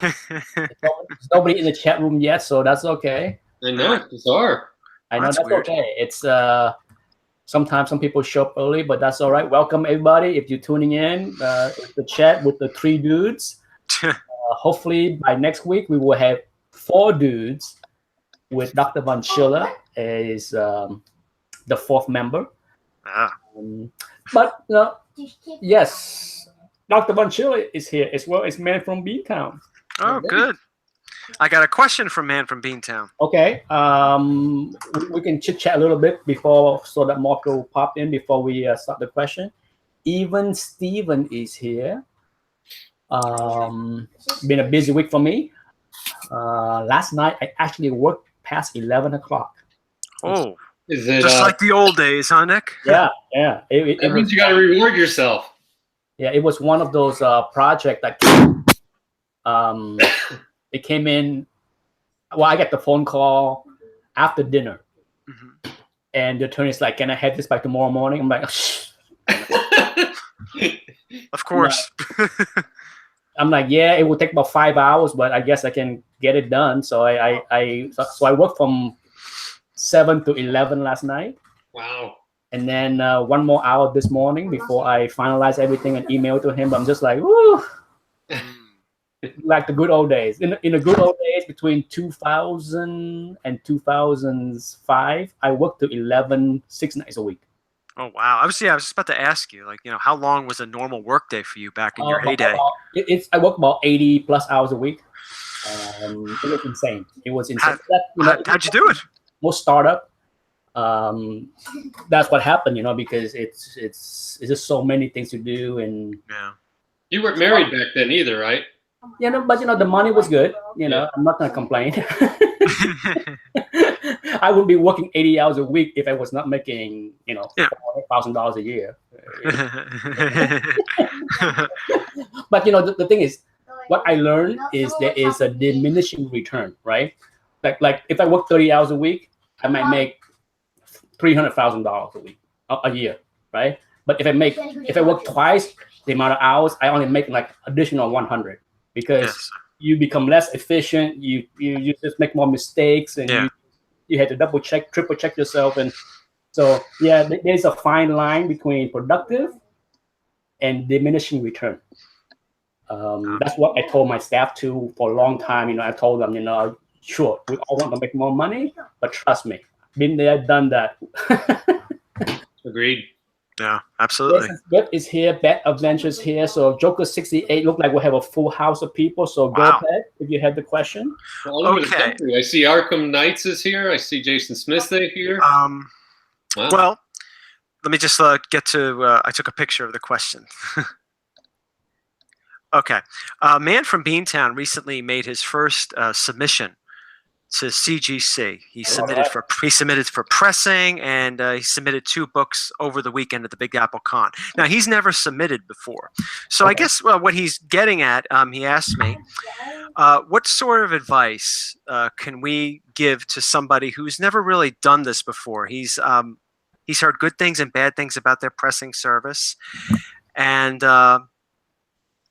There's nobody in the chat room yet, so that's okay. I know, it's bizarre. I know that's weird. okay. It's sometimes some people show up early, but that's all right. Welcome everybody. If you're tuning in, it's the chat with the 3 dudes. Hopefully by next week we will have 4 dudes with Dr. Von Schiller as the 4th member. But yes, Dr. Von Schiller is here as well as Man from Beantown. Oh, good. I got a question from Man from Beantown. Okay, we can chit chat a little bit before, so that Marco pop in before we start the question. Even Steven is here. Been a busy week for me. Last night I actually worked past 11 o'clock. Oh, is it just like the old days, huh, Nick? Yeah. That means you got to reward yourself. Yeah, it was one of those projects that it came in. Well, I got the phone call after dinner, and the attorney's like, "Can I have this by tomorrow morning?" I'm like, "Of course." I'm like, "Yeah, it will take about 5 hours, but I guess I can get it done." So I worked from 7 to 11 last night. Wow. And then 1 more hour this morning before I finalize everything and email to him. I'm just like, woo. Like the good old days. In the good old days, between 2000 and 2005, I worked to 11, 6 nights a week. Oh wow! I was just about to ask you, like, how long was a normal work day for you back in your heyday? I worked about 80 plus hours a week. It was insane. It was insane. How'd you do it? Most startup. That's what happened, because it's just so many things to do. And yeah, you weren't married back then either, right? But the money was good. I'm not gonna complain. I would be working 80 hours a week if I was not making $400,000 a year. But the thing is, what I learned is there is a diminishing return, right? Like if I work 30 hours a week, I might make $300,000 a week, a year, right? But if I work twice the amount of hours, I only make like additional 100 because you become less efficient. You just make more mistakes, and you had to double check, triple check yourself, and so there's a fine line between productive and diminishing return. That's what I told my staff too for a long time. I told them, sure, we all want to make more money, but trust me, been there, done that. Agreed. Yeah, absolutely. Web is here, Bat Adventures here. So Joker 68 look like we'll have a full house of people. So go ahead if you have the question. All over the country. I see Arkham Knights is here. I see Jason Smith here. Wow. Well, let me just get to. I took a picture of the question. Okay, Man from Beantown recently made his first submission to CGC. He submitted for pressing, and he submitted 2 books over the weekend at the Big Apple Con. Now, he's never submitted before. So I guess what he's getting at, he asked me, what sort of advice can we give to somebody who's never really done this before? He's heard good things and bad things about their pressing service. And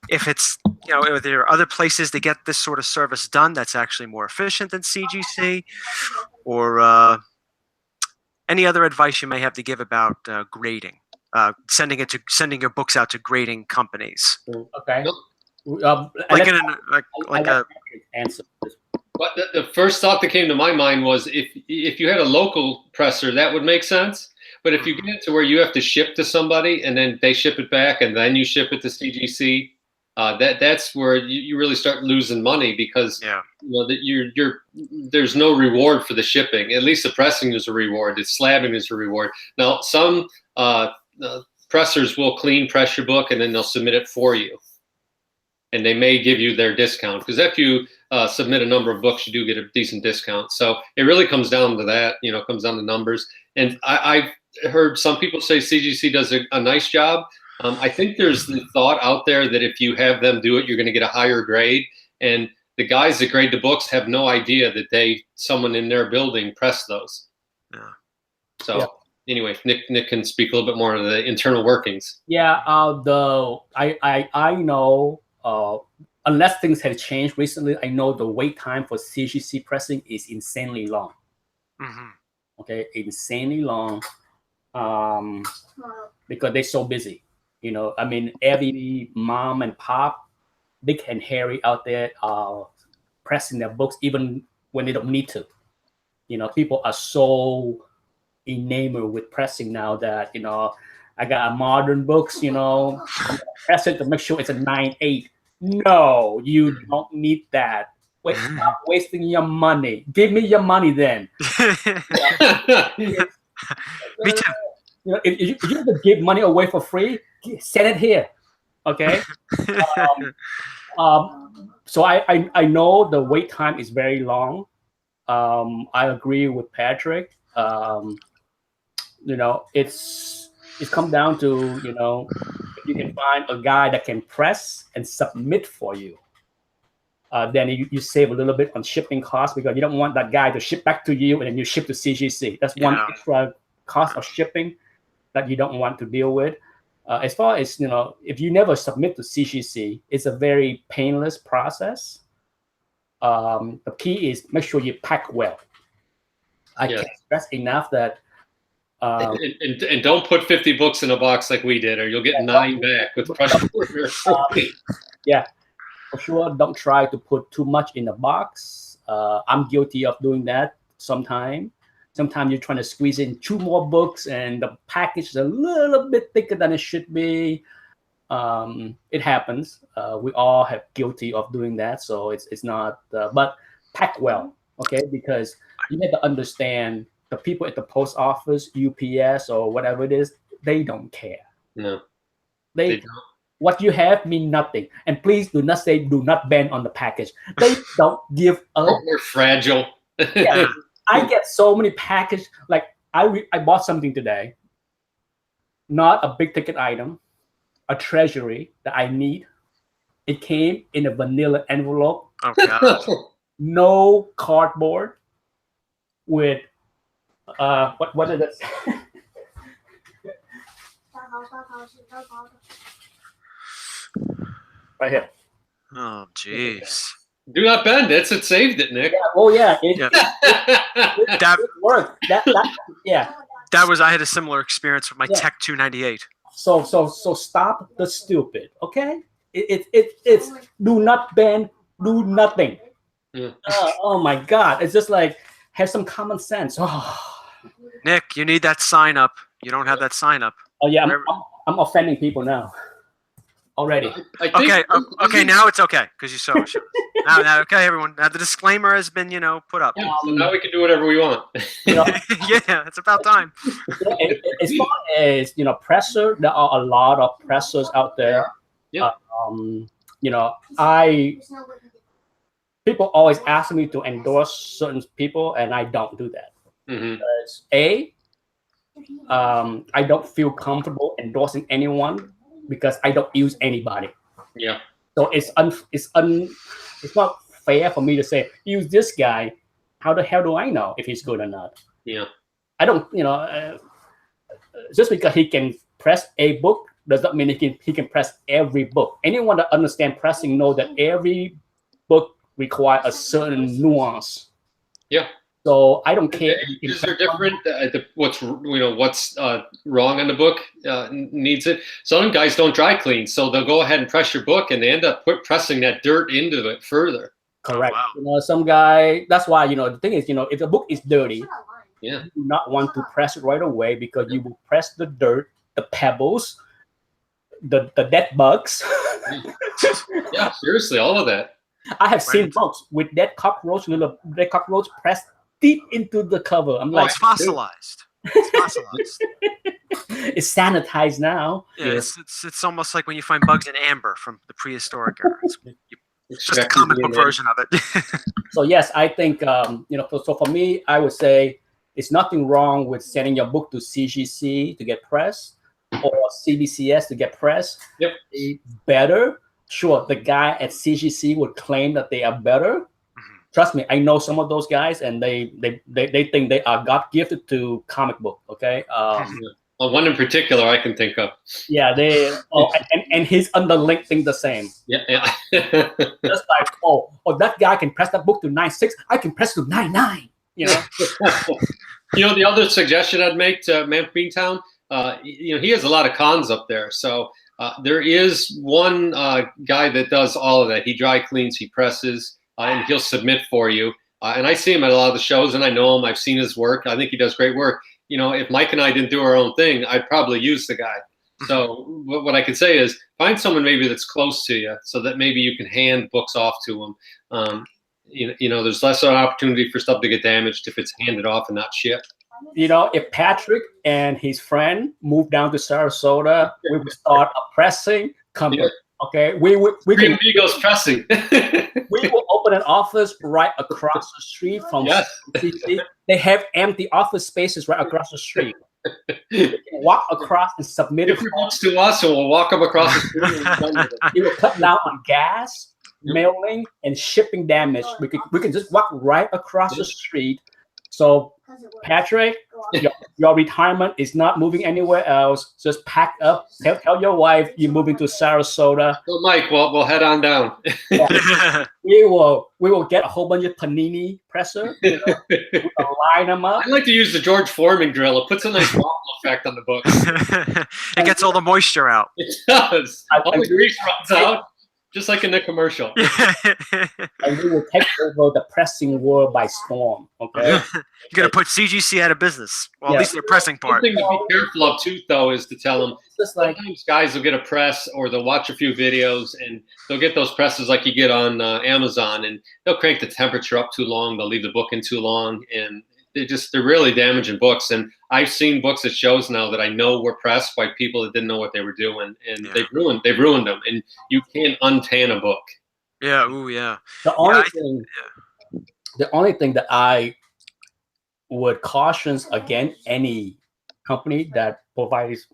if it's, if there are other places to get this sort of service done that's actually more efficient than CGC, or any other advice you may have to give about grading, sending your books out to grading companies. Okay. Answer. But the first thought that came to my mind was if you had a local presser, that would make sense. But if you get to where you have to ship to somebody and then they ship it back and then you ship it to CGC, that's where you really start losing money because there's no reward for the shipping. At least the pressing is a reward. The slabbing is a reward. Now some pressers will clean press your book and then they'll submit it for you, and they may give you their discount because if you submit a number of books, you do get a decent discount. So it really comes down to that. It comes down to numbers. And I've heard some people say CGC does a nice job. I think there's the thought out there that if you have them do it, you're going to get a higher grade. And the guys that grade the books have no idea that someone in their building pressed those. Yeah. So anyway, Nick can speak a little bit more of the internal workings. Yeah. I know a unless things have changed recently, I know the wait time for CGC pressing is insanely long. Okay, insanely long, because they're so busy. You know, I mean, every mom and pop, Dick and Harry out there are pressing their books even when they don't need to. You know, people are so enamored with pressing now that, you know, I got a modern books, you know, press it to make sure it's a 9/8. No, you don't need that. Wait, stop wasting your money. Give me your money then. Me too. You know, if you have to give money away for free, send it here. Okay. So I know the wait time is very long. I agree with Patrick. You know, it's come down to, you know, if you can find a guy that can press and submit for you, then you save a little bit on shipping costs, because you don't want that guy to ship back to you and then you ship to CGC. That's one extra cost of shipping that you don't want to deal with. As far as, you know, if you never submit to CGC, it's a very painless process. The key is make sure you pack well. I can't stress enough that. And don't put 50 books in a box like we did, or you'll get 9 back with pressure. Yeah, for sure. Don't try to put too much in a box. I'm guilty of doing that sometimes. Sometimes you're trying to squeeze in 2 more books and the package is a little bit thicker than it should be. It happens. We all have guilty of doing that. So it's not, but pack well, okay? Because you have to understand the people at the post office, UPS, or whatever it is, they don't care. No. They don't. What you have mean nothing. And please do not say do not bend on the package. They don't give up. We're fragile. Yeah. I get so many packages. Like I bought something today, not a big ticket item, a treasury that I need. It came in a vanilla envelope. Oh God. No cardboard. With what is it? Right here. Oh jeez. Do not bend. It saved it, Nick. Yeah, oh yeah, it That worked. Yeah. That was, I had a similar experience with my Tech 298. So stop the stupid, okay? It's do not bend, do nothing. Yeah. Oh my God! It's just like have some common sense. Oh. Nick, you need that sign up. You don't have that sign up. Oh yeah, I'm offending people now. Already. Okay, now it's okay because you saw it. Now, okay, everyone. Now the disclaimer has been, put up. Yeah, so now we can do whatever we want. Yeah, it's about time. As far as presser, there are a lot of pressers out there. Yeah. People always ask me to endorse certain people, and I don't do that. Because I don't feel comfortable endorsing anyone because I don't use anybody. Yeah. So it's not fair for me to say use this guy. How the hell do I know if he's good or not? Yeah. I don't. Just because he can press a book does not mean he can press every book. Anyone that understands pressing know that every book requires a certain nuance. Yeah. So I don't care. These are different. What's wrong on the book needs it. Some guys don't dry clean, so they'll go ahead and press your book, and they end up pressing that dirt into it further. Correct. Oh, wow. Some guy. That's why the thing is, if the book is dirty, yeah, you do not want to press it right away because you will press the dirt, the pebbles, the dead bugs. Yeah, seriously, all of that. I have seen books with dead cockroach pressed deep into the cover. I'm like, it's fossilized. It's fossilized. It's sanitized now. Yeah, it's almost like when you find bugs in amber from the prehistoric era. It's just a comic book version of it. So yes, I think so for me, I would say it's nothing wrong with sending your book to CGC to get pressed or CBCS to get pressed. Yep. Better. Sure, the guy at CGC would claim that they are better. Trust me, I know some of those guys, and they think they are God gifted to comic book. Okay, one in particular I can think of. Yeah, they. Oh, and his underlink thing the same. Yeah, yeah. Just like, that guy can press that book to 9.6. I can press to 9.9. You know. You know, the other suggestion I'd make to Man from Beantown, you know, he has a lot of cons up there. So there is one guy that does all of that. He dry cleans, he presses, and he'll submit for you. And I see him at a lot of the shows, and I know him. I've seen his work. I think he does great work. You know, if Mike and I didn't do our own thing, I'd probably use the guy. So what I can say is find someone maybe that's close to you so that maybe you can hand books off to them. You know, there's less of an opportunity for stuff to get damaged if it's handed off and not shipped. You know, if Patrick and his friend moved down to Sarasota, we would start a pressing company. Yeah. Okay, we Green can Amigos pressing. we will open an office right across the street from CC. They have empty office spaces right across the street. You can walk across and submit If your books to us, and we'll walk them across the street. And we're done with it. it will cut down on gas, mailing, and shipping damage. We can just walk right across the street. So Patrick, your retirement is not moving anywhere else. Just pack up. Tell your wife you're moving to Sarasota. So Mike, we'll head on down. We will get a whole bunch of panini presser. You know, we'll line them up. I like to use the George Foreman drill. It puts a nice waffle effect on the books. It gets all the moisture out. It does. All the grease runs out, just like in the commercial. And we will take over the pressing world by storm. Okay. You're gonna put CGC out of business. Well, at least the pressing One part. thing to be careful of too, though, is to tell them Just like sometimes guys will get a press or they'll watch a few videos and they'll get those presses like you get on Amazon, and they'll crank the temperature up too long. They'll leave the book in too long, and they're really damaging books. And I've seen books at shows now that I know were pressed by people that didn't know what they were doing, and they've ruined them. And you can't untan a book. Yeah. Ooh, yeah. the only thing that I would caution against any company that provides,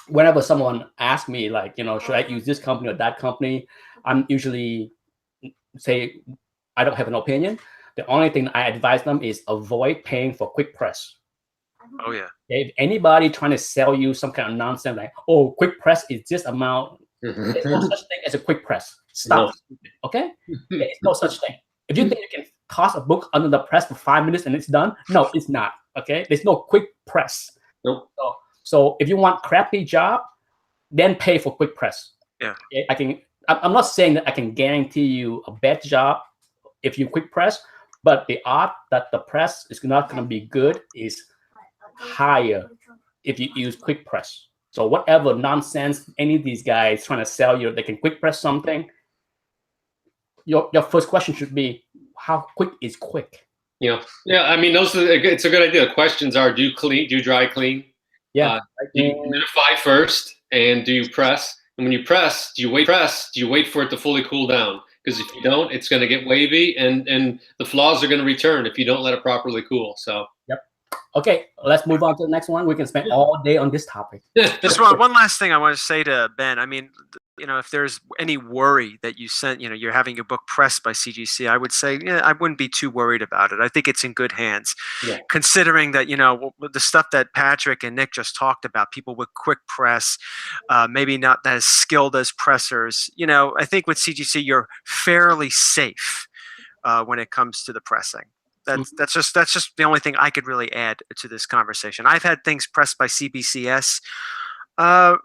whenever someone asks me, like, you know, should I use this company or that company, I'm usually say I don't have an opinion. The only thing I advise them is avoid paying for quick press. Oh yeah. If anybody trying to sell you some kind of nonsense like, oh, quick press is this amount, there's no such thing as a quick press. Stop. Okay? There's no such thing. If you think you can toss a book under the press for 5 minutes and it's done, no, it's not. Okay? There's no quick press. Nope. So if you want crappy job, then pay for quick press. Yeah. Okay? I'm not saying that I can guarantee you a bad job if you quick press, but the odds that the press is not going to be good is higher if you use quick press. So whatever nonsense any of these guys trying to sell you, they can quick press something. Your first question should be, how quick is quick? Yeah. I mean, it's a good idea. The questions are: do you dry clean? Yeah. Do you humidify first, and do you press? And when you press, do you wait for it to fully cool down? Because if you don't, it's going to get wavy, and the flaws are going to return if you don't let it properly cool. So. Yep. Okay, let's move on to the next one. We can spend all day on this topic. Just one last thing I want to say to Ben. I mean, you know, if there's any worry that you're having your book pressed by CGC, I would say, I wouldn't be too worried about it. I think it's in good hands, considering that, you know, the stuff that Patrick and Nick just talked about, people with quick press, maybe not as skilled as pressers. You know, I think with CGC, you're fairly safe when it comes to the pressing. That's just the only thing I could really add to this conversation. I've had things pressed by CBCS. I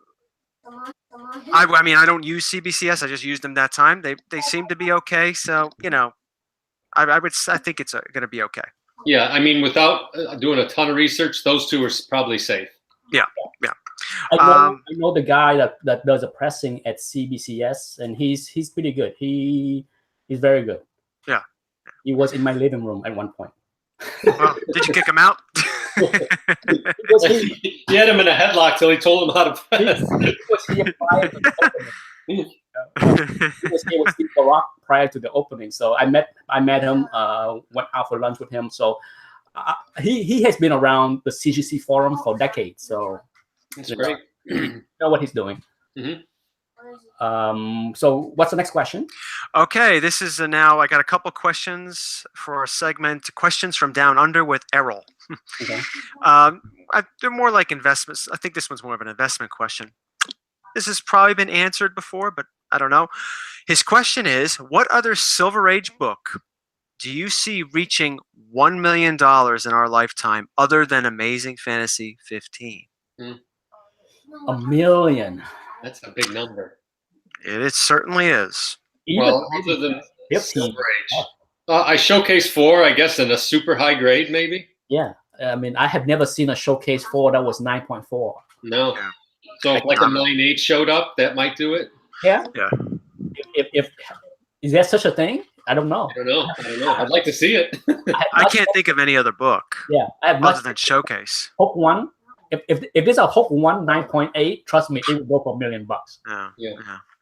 mean, I don't use CBCS. I just used them that time. They seem to be okay. So, you know, I think it's going to be okay. Yeah, I mean, without doing a ton of research, those two are probably safe. Yeah. I know the guy that does the pressing at CBCS, and he's pretty good. He's very good. Yeah. He was in my living room at one point. Well, did you kick him out? He had him in a headlock till he told him how to press. He was here prior to the opening. He was here with Steve Barack prior to the opening. So I met him, went out for lunch with him. So he has been around the CGC forum for decades. So that's great. You know what he's doing. Mm-hmm. So what's the next question? Okay, this is now, I got a couple questions for our segment, questions from Down Under with Errol. Okay. They're more like investments. I think this one's more of an investment question. This has probably been answered before, but I don't know. His question is, what other Silver Age book do you see reaching $1 million in our lifetime other than Amazing Fantasy 15? $1 million. That's a big number. It certainly is. Even Well, other than 15. Silver Age. I showcased 4, I guess, in a super high grade, maybe. Yeah. I mean, I have never seen a showcase 4 that was 9.4. No. Yeah. So if like a 9.8 showed up, that might do it. Yeah. Yeah. If is there such a thing? I don't know. I don't know. I'd like to see it. I can't think of any other book Yeah, I have other not than Showcase. Hook 1. If it's a Hook 1 9.8, trust me, it will go for $1 million. Yeah.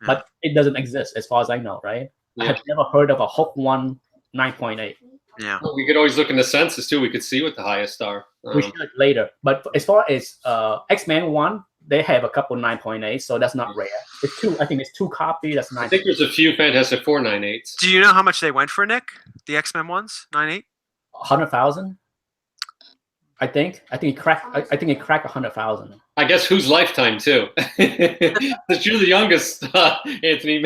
But it doesn't exist as far as I know, right? Yeah. I have never heard of a Hook 1 9.8. Yeah. Well, we could always look in the census too. We could see what the highest are. We should later. But as far as X-Men 1, they have a couple 9.8, so that's not rare. It's 2. I think it's 2 copies. That's 9. I think there's a few Fantastic Four 9.8s. Do you know how much they went for, Nick? The X-Men ones, 9.8? 100,000. I think it cracked. I think it cracked 100,000. I guess whose lifetime too? Since you're the youngest, Anthony.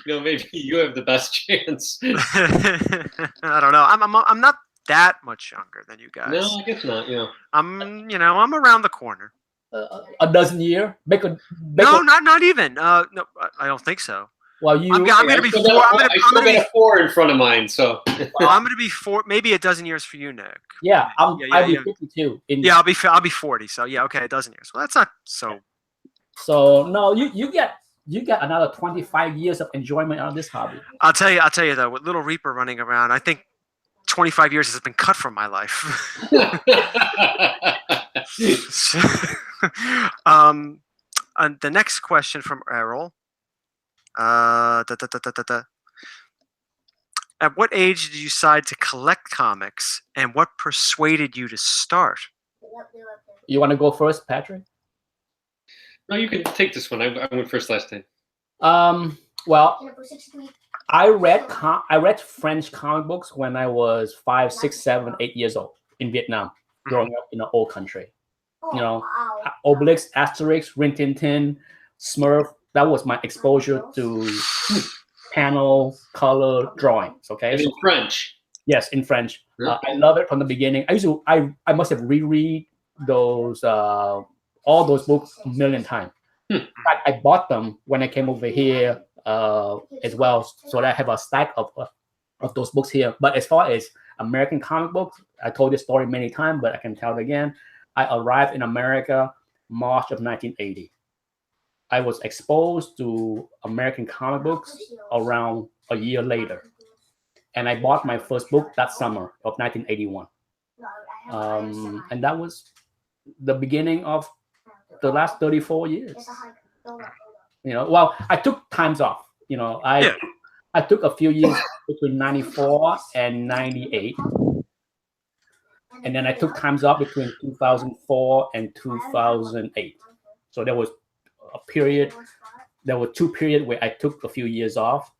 Maybe you have the best chance. I don't know. I'm not that much younger than you guys. No, I guess not. Yeah. I'm around the corner. A dozen year. No, not even. No, I don't think so. Well, I'm going to be 4. I still got a 4 in front of mine, so. Well, I'm going to be 4, maybe a dozen years for you, Nick. Yeah, I'll be 52. I'll be 40. So yeah, okay, a dozen years. Well, that's not so. So no, you get another 25 years of enjoyment out of this hobby. I'll tell you though, with Little Reaper running around, I think 25 years has been cut from my life. And the next question from Errol. At what age did you decide to collect comics, and what persuaded you to start? You want to go first, Patrick? No, you can take this one. I went first last time. Well, I read French comic books when I was 5, 6, 7, 8 years old in Vietnam, growing up in an old country. Obelix, Asterix, Rin Tin Tin, Smurf. That was my exposure to panel color drawings. Okay, and in French. Yes, in French. Yeah. I love it from the beginning. I must have reread those all those books a million times. In fact, I bought them when I came over here as well, so that I have a stack of those books here. But as far as American comic books, I told this story many times, but I can tell it again. I arrived in America March of 1980. I was exposed to American comic books around a year later. And I bought my first book that summer of 1981. And that was the beginning of the last 34 years. Well, I took times off. I took a few years between 94 and 98. And then I took times off between 2004 and 2008. So there was a period, there were 2 periods where I took a few years off.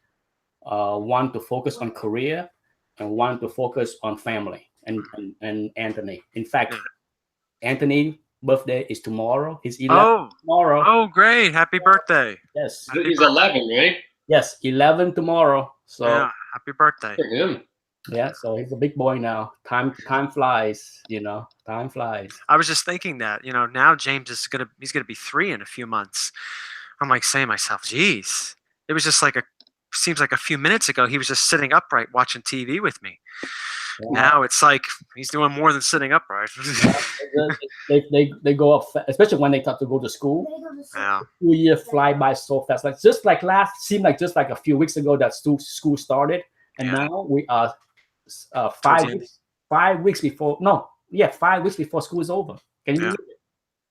One to focus on career and one to focus on family and Anthony. In fact, Anthony's birthday is tomorrow. He's 11 tomorrow. Oh, great. Happy birthday. Yes. He's 11, right? Yes, 11 tomorrow. So yeah, happy birthday. For him. Yeah, so he's a big boy now. Time flies, time flies. I was just thinking that, now James he's gonna be 3 in a few months. I'm like saying to myself, geez, it was just seems like a few minutes ago he was just sitting upright watching TV with me. Yeah. Now it's like he's doing more than sitting upright. they go up, especially when they start to go to school. Yeah. 2 years fly by so fast. Seemed like just like a few weeks ago that school started, and now we are 5 weeks before. No, 5 weeks before school is over. Can you believe it?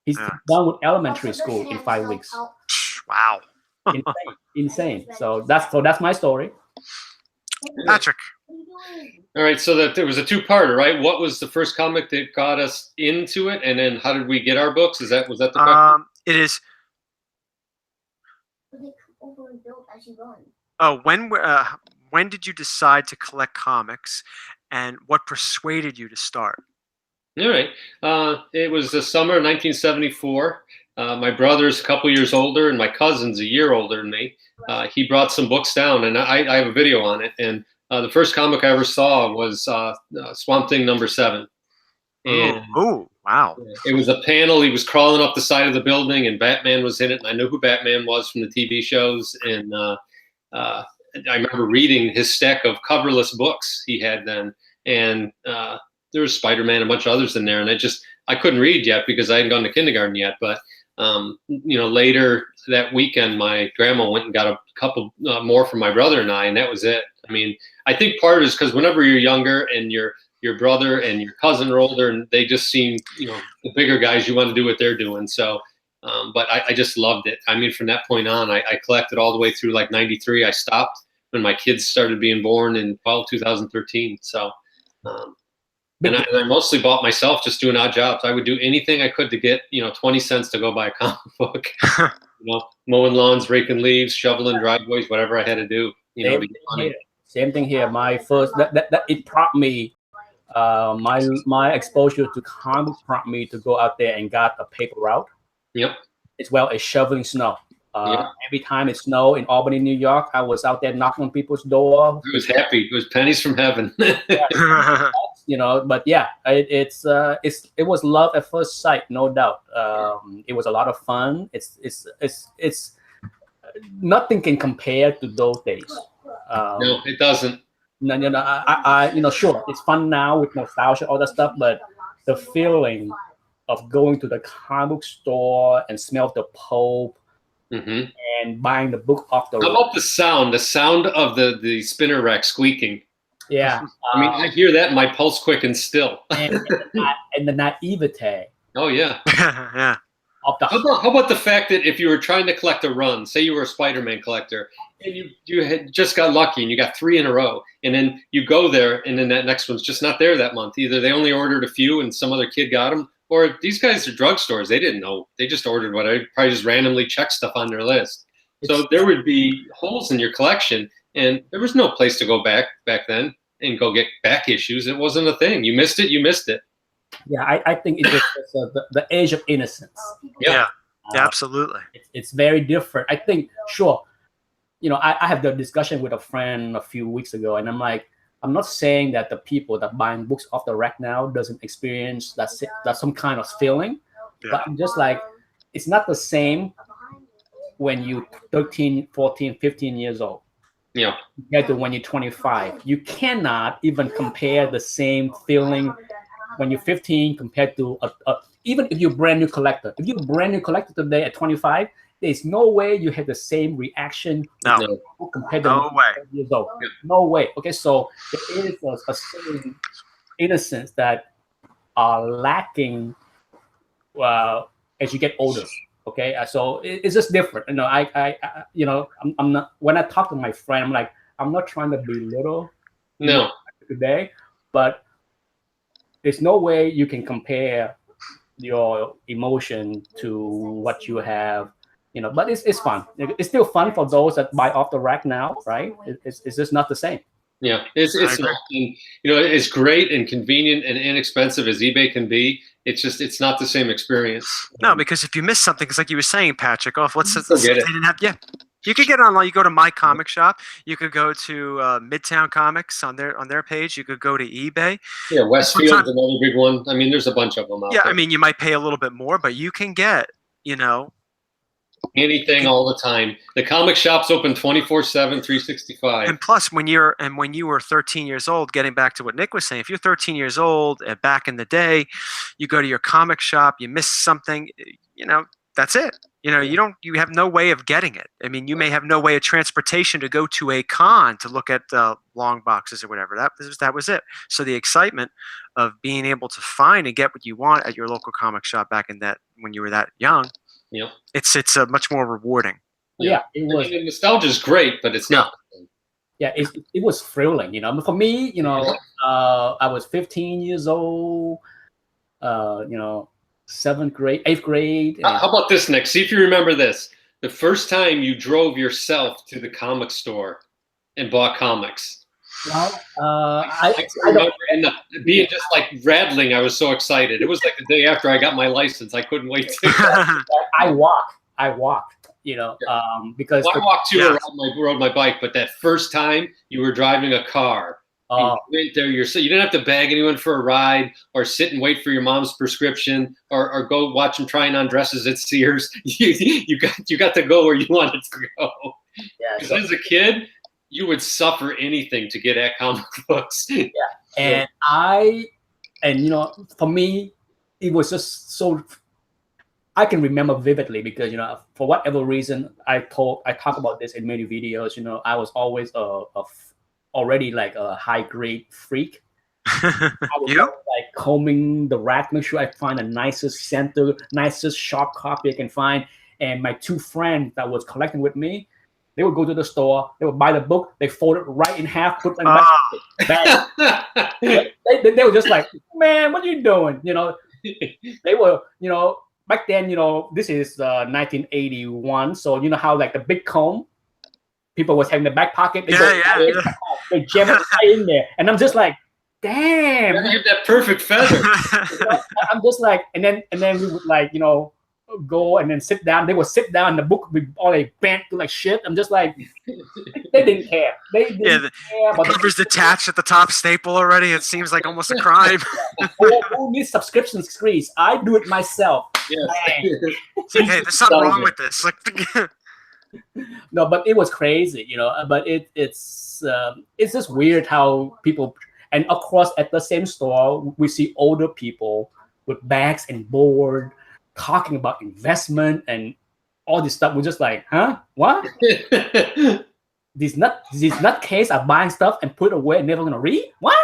He's done with elementary school in 5 weeks. Wow. Insane. So that's my story. Patrick. All right, so that there was a 2-parter, right? What was the first comic that got us into it, and then how did we get our books? Was that the question? It is. Oh, when did you decide to collect comics, and what persuaded you to start? All right. It was the summer of 1974. My brother's a couple years older, and my cousin's a year older than me. He brought some books down, and I have a video on it. And the first comic I ever saw was Swamp Thing #7. And Oh, wow. it was a panel. He was crawling up the side of the building, and Batman was in it. And I knew who Batman was from the TV shows. And I remember reading his stack of coverless books he had then. And there was Spider-Man and a bunch of others in there. And I couldn't read yet because I hadn't gone to kindergarten yet. But, later that weekend, my grandma went and got a couple more for my brother and I, and that was it. I mean, I think part of it is because whenever you're younger and your brother and your cousin are older, and they just seem, the bigger guys, you want to do what they're doing. So, but I just loved it. I mean, from that point on, I collected all the way through like 93. I stopped when my kids started being born in 2013. So, and I mostly bought myself just doing odd jobs. I would do anything I could to get, 20 cents to go buy a comic book, mowing lawns, raking leaves, shoveling driveways, whatever I had to do, to get money. Same thing here. My first, that it prompted me. My exposure to comics prompted me to go out there and got a paper route. Yep. As well as shoveling snow. Every time it snowed in Albany, New York, I was out there knocking on people's door. I was happy. It was pennies from heaven. But yeah, it was love at first sight, no doubt. It was a lot of fun. It's nothing can compare to those days. No, it doesn't. Sure, it's fun now with nostalgia, all that stuff, but the feeling of going to the comic book store and smell the pulp and buying the book off the rack. How about the sound of the spinner rack squeaking? Yeah. I mean, I hear that and my pulse quickens still. and the naivete. Oh, yeah. Yeah. How about the fact that if you were trying to collect a run, say you were a Spider-Man collector, and you had just got lucky and you got 3 in a row, and then you go there and then that next one's just not there that month. Either they only ordered a few and some other kid got them, or these guys are drugstores. They didn't know. They just ordered whatever, probably just randomly checked stuff on their list. So there would be holes in your collection, and there was no place to go back then and go get back issues. It wasn't a thing. You missed it. Yeah, I think it's just the age of innocence. Yeah, absolutely. It's very different. I think, sure, I had the discussion with a friend a few weeks ago, and I'm like, I'm not saying that the people that buying books off the rack now doesn't experience that some kind of feeling, but I'm just like, it's not the same when you're 13, 14, 15 years old. Yeah. Compared to when you're 25. You cannot even compare the same feeling when you're 15 compared to even if you're a brand new collector. If you're a brand new collector today at 25, there's no way you have the same reaction compared to 20 years old. Yeah. No way. Okay, so there is a certain innocence that are lacking as you get older. Okay, so it's just different. I'm not. When I talk to my friend, I'm like, I'm not trying to belittle today, but there's no way you can compare your emotion to what you have, but it's fun. It's still fun for those that buy off the rack now, right? It's just not the same. Yeah, it's not, it's great and convenient and inexpensive as eBay can be. It's not the same experience. No, because if you miss something, it's like you were saying, Patrick. You could get it online. You go to My Comic Shop. You could go to Midtown Comics on their page. You could go to eBay. Yeah, Westfield's another big one. I mean, there's a bunch of them out there. I mean, you might pay a little bit more, but you can get, anything all the time. The comic shop's open 24/7, 365. And plus, when you were 13 years old, getting back to what Nick was saying, if you're 13 years old back in the day, you go to your comic shop, you miss something, that's it. You have no way of getting it. I mean, you may have no way of transportation to go to a con to look at long boxes or whatever. That was it. So the excitement of being able to find and get what you want at your local comic shop back in that when you were that young. Yep. It's much more rewarding. Yeah, it was. The nostalgia is great, but it's not. Yeah, it was thrilling. For me, I was 15 years old. 7th grade, 8th grade. How about this, Nick? See if you remember this. The first time you drove yourself to the comic store and bought comics. Well, I remember being just like rattling. I was so excited. It was like the day after I got my license. I couldn't wait to. I walk. You know, because I walked too, or rode my bike. But that first time you were driving a car, you went there yourself. You didn't have to beg anyone for a ride, or sit and wait for your mom's prescription, or go watch them trying on dresses at Sears. You got to go where you wanted to go. Yeah. Because as a kid, you would suffer anything to get at comic books. Yeah. And you know, for me, it was just so. I can remember vividly because, you know, for whatever reason, I talk about this in many videos. You know, I was always already like a high grade freak. I was like combing the rack, make sure I find the nicest center, nicest sharp copy I can find. And my two friends that was collecting with me, they would go to the store, they would buy the book, they fold it right in half, put it in back. They were just like, man, what are you doing? You know, they were, you know, back then, you know, this is 1981. So you know how like the big comb, people was having the back pocket. They jam it right in there. And I'm just like, damn. You have that perfect feather. You know, I'm just like, and then we would like, you know, go and then sit down. They would sit down and the book would be all like bent to like shit. I'm just like, they didn't care. They didn't care. The cover's detached at the top, staple already. It seems like almost a crime. Who needs subscription screens? I do it myself. Yes. It's like, hey, there's something wrong with this. Like, no, but it was crazy, you know. But it's just weird how people, and of course at the same store we see older people with bags and board talking about investment and all this stuff. We're just like, huh? What? These nutcase are buying stuff and put it away and never gonna read? What?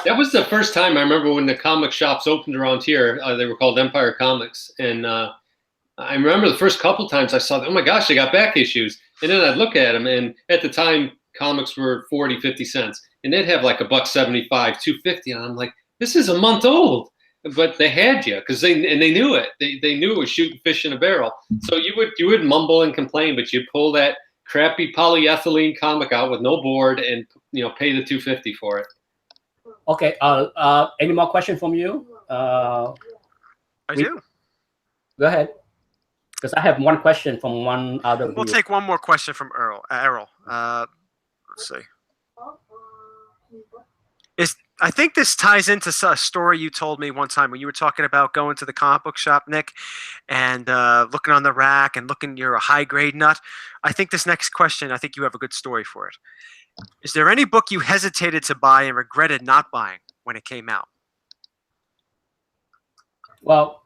That was the first time I remember when the comic shops opened around here. They were called Empire Comics, and I remember the first couple times I saw them, oh my gosh, they got back issues. And then I'd look at them, and at the time comics were 40, 50 cents, and they'd have like $1.75, $2.50, and I'm like, this is a month old. But they had you because they knew it. They knew it was shooting fish in a barrel. So you would mumble and complain, but you'd pull that crappy polyethylene comic out with no board and, you know, pay the $2.50 for it. Okay. Any more questions from you? I do. Go ahead. Because I have one question from one other. We'll take one more question from Errol. Let's see. I think this ties into a story you told me one time when you were talking about going to the comic book shop, Nick, and looking on the rack and looking, you're a high grade nut. I think this next question, I think you have a good story for it. Is there any book you hesitated to buy and regretted not buying when it came out? Well,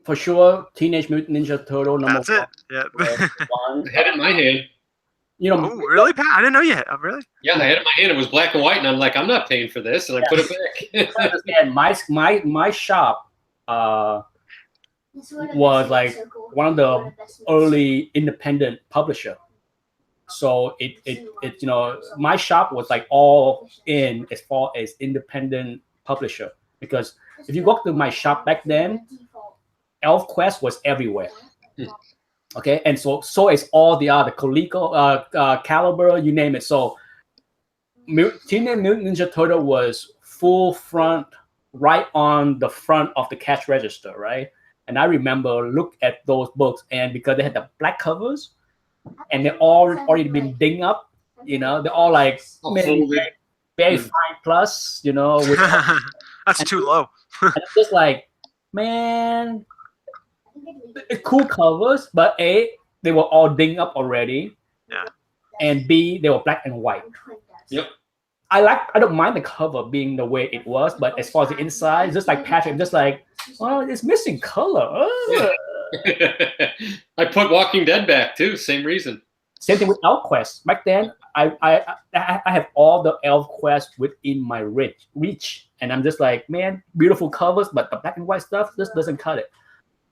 for sure, Teenage Mutant Ninja Turtle number That's it. Yeah. one. I had it in my hand. You know, oh, really, Pat? I didn't know you had. Oh, really? Yeah, I had it in my hand. It was black and white, and I'm like, I'm not paying for this, and I put it back. And my shop was like one of the early independent publisher. So it you know, my shop was like all in as far as independent publisher, because if you go to my shop back then, ElfQuest was everywhere. Okay, and so is all the other Coleco, Caliber, you name it. So Teenage Mutant Ninja Turtle was full front, right on the front of the cash register, right? And I remember look at those books, and because they had the black covers, and they're all already been dinged up, you know, they're all like very fine plus, you know. With, that's too low. And it's just like, man, cool covers, but A, they were all dinged up already. Yeah. And B, they were black and white. Yep. I don't mind the cover being the way it was, but as far as the inside, just like Patrick, just like, well, it's missing color. Yeah. I put Walking Dead back too, same reason. Same thing with ElfQuest. Back then, I have all the ElfQuest within my reach, and I'm just like, man, beautiful covers, but the black and white stuff just doesn't cut it.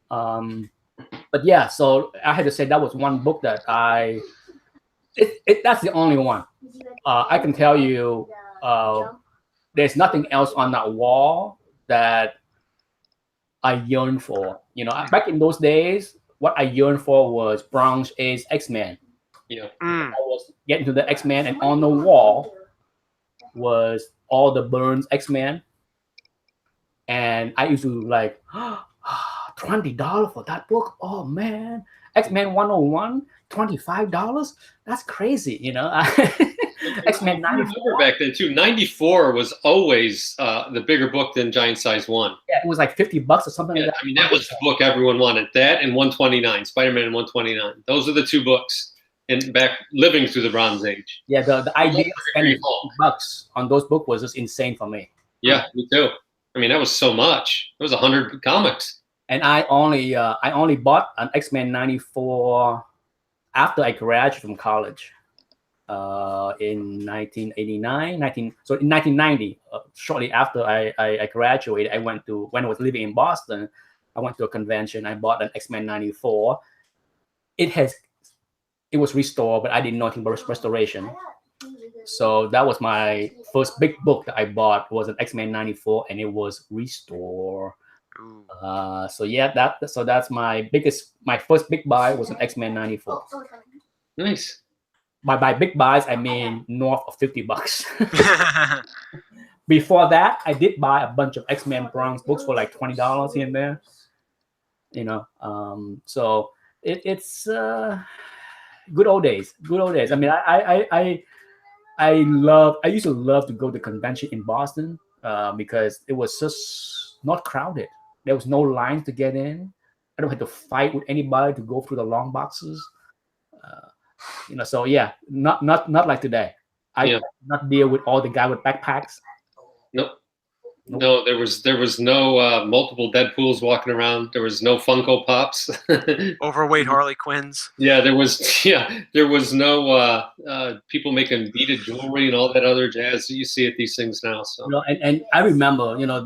But yeah, so I had to say that was one book that that's the only one. I can tell you, there's nothing else on that wall that I yearn for. You know, back in those days, what I yearned for was Bronze Age X-Men. Yeah. I was getting to the X-Men, and on the wall was all the Burns X-Men, and I used to like $20 for that book. Oh man, X-Men 101, $25. That's crazy, you know. X-Men 94 back then too. 94 was always the bigger book than Giant Size 1. Yeah, it was like $50 or something like that. I mean, that was the book everyone wanted. That and 129, Spider-Man and 129. Those are the two books. And back living through the Bronze Age. Yeah, the idea of spending $50 on those books was just insane for me. Yeah, me too. I mean, that was so much. It was 100 comics. And I only bought an X-Men 94 after I graduated from college in 1989. So in 1990, shortly after I graduated, when I was living in Boston, I went to a convention. I bought an X-Men 94. It was restored, but I didn't know anything about restoration. So that was my first big book that I bought, was an X-Men 94, and it was restored. So yeah, that's my first big buy was an X-Men 94. Nice. By big buys, I mean north of $50. Before that, I did buy a bunch of X-Men Bronze books for like $20 here and there. You know, so it's good old days. I mean, I used to love to go to convention in Boston because it was just not crowded. There was no line to get in. I don't have to fight with anybody to go through the long boxes. You know, so yeah, not like today. I not deal with all the guy with backpacks. Nope. No, there was no multiple Deadpools walking around. There was no Funko Pops. Overweight Harley Quinns. Yeah, there was no people making beaded jewelry and all that other jazz that you see at these things now. So, you know, and I remember, you know,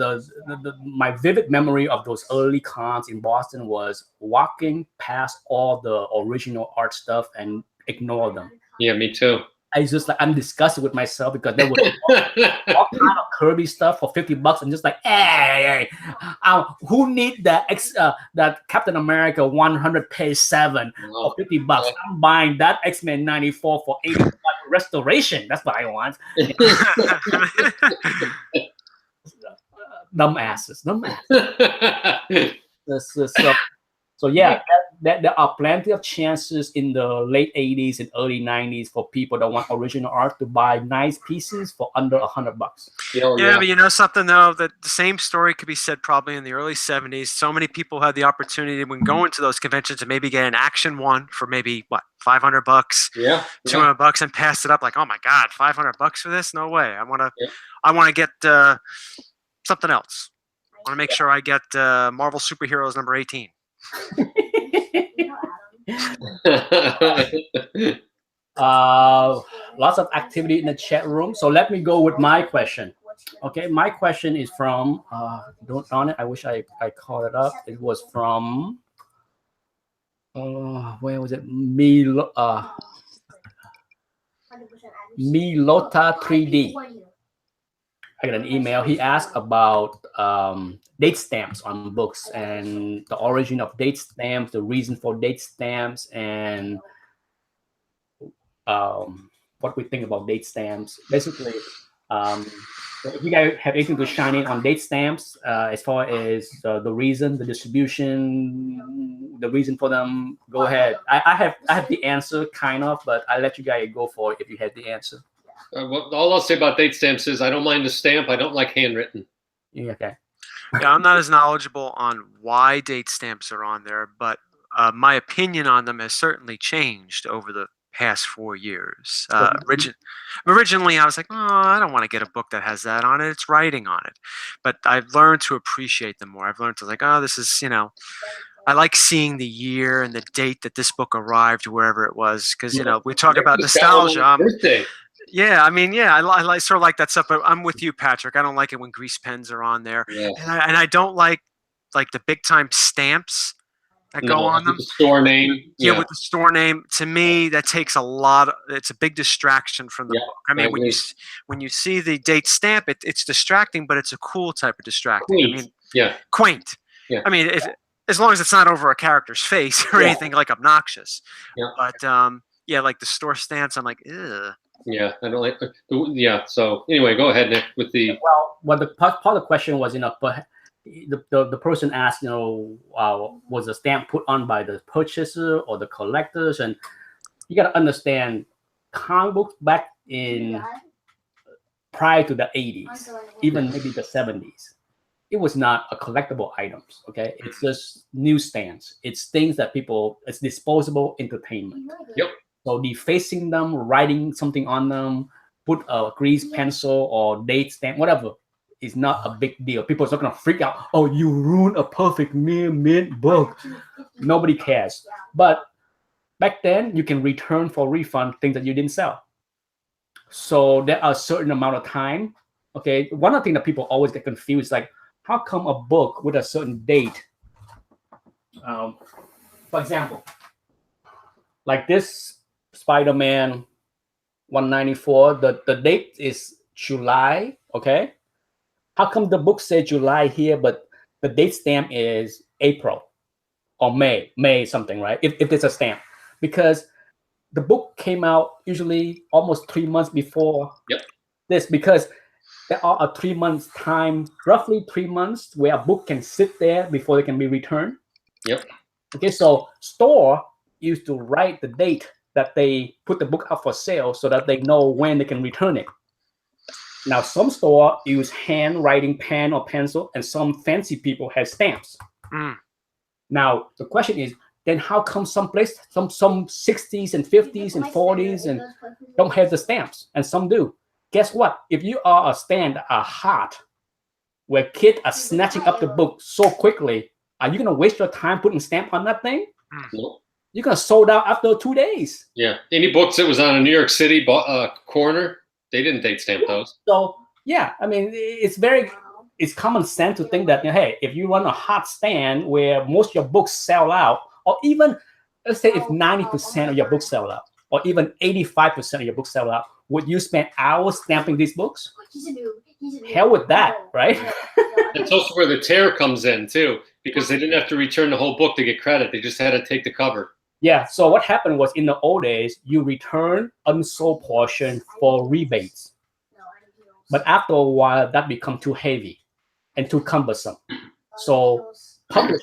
my vivid memory of those early cons in Boston was walking past all the original art stuff and ignore them. Yeah, me too. I'm disgusted with myself because there was all kind of Kirby stuff for $50 and just like, hey, who need that Captain America 100 page 7 for $50? I'm buying that X-Men 94 for $80 restoration. That's what I want. Dumb asses. So yeah, there are plenty of chances in the late 80s and early 90s for people that want original art to buy nice pieces for under $100. Yeah, but you know something though, that the same story could be said probably in the early 70s. So many people had the opportunity when going to those conventions to maybe get an Action 1 for maybe what, $500, $200, and pass it up like, oh my God, $500 for this? No way. I want to get something else. I want to make sure I get Marvel Superheroes number 18. Lots of activity in the chat room. So let me go with my question. Okay, my question is from don't on it. I wish I called it up. It was from where was it? Milota 3D. I got an email. He asked about date stamps on books and the origin of date stamps, the reason for date stamps, and what we think about date stamps. Basically, if you guys have anything to shine in on date stamps, as far as the reason, the distribution, the reason for them, go ahead. I have the answer, kind of, but I'll let you guys go for it if you have the answer. All I'll say about date stamps is I don't mind the stamp. I don't like handwritten. Yeah, okay. Yeah, I'm not as knowledgeable on why date stamps are on there, but my opinion on them has certainly changed over the past 4 years. Originally, I was like, oh, I don't want to get a book that has that on it. It's writing on it. But I've learned to appreciate them more. I've learned to like, oh, this is, you know, I like seeing the year and the date that this book arrived, wherever it was. Because, you know, we talk about nostalgia. Yeah, I mean, yeah, I sort of like that stuff, but I'm with you, Patrick. I don't like it when grease pens are on there, and I don't like the big time stamps that go on them. The store name, yeah, with the store name. To me, that takes a lot. It's a big distraction from the book. I mean, when you see the date stamp, it's distracting, but it's a cool type of distracting. Quaint. I mean, quaint. Yeah. I mean, as long as it's not over a character's face or anything like obnoxious. Yeah. But yeah, like the store stamps, I'm like, ugh. Yeah, I don't like. Yeah. So anyway, go ahead, Nick, with the. Well, the part of the question was, but the person asked, was the stamp put on by the purchaser or the collectors? And you got to understand, comic books back in prior to the 80s, even maybe the 70s, it was not a collectible items. Okay, it's just newsstands. It's things that it's disposable entertainment. Yep. So defacing them, writing something on them, put a grease pencil or date stamp, whatever, is not a big deal. People are not gonna freak out. Oh, you ruined a perfect mint book. Nobody cares. But back then, you can return for refund things that you didn't sell. So there are a certain amount of time. Okay, one of the things that people always get confused, like, how come a book with a certain date? For example, like this Spider-Man 194, the date is July, okay? How come the book says July here, but the date stamp is April or May something, right? If it's a stamp. Because the book came out usually almost 3 months before this, because there are a 3 months time, roughly 3 months, where a book can sit there before it can be returned. Yep. Okay, so store used to write the date that they put the book out for sale so that they know when they can return it. Now, some store use handwriting pen or pencil, and some fancy people have stamps. Now, the question is, then how come some 60s and 50s and 40s and don't have the stamps, and some do? Guess what? If you are a stand are hot, where kids are snatching up the book so quickly, are you gonna waste your time putting stamp on that thing? Nope. You're gonna sold out after 2 days. Yeah. Any books that was on a New York City corner, they didn't date stamp those. So yeah, I mean, it's common sense to think that, hey, if you run a hot stand where most of your books sell out, or even let's say if 90% of your books sell out, or even 85% of your books sell out, would you spend hours stamping these books? Hell with that, right? That's also where the tear comes in too, because they didn't have to return the whole book to get credit. They just had to take the cover. Yeah. So what happened was, in the old days, you return unsold portion for rebates. But after a while, that become too heavy and too cumbersome. So publisher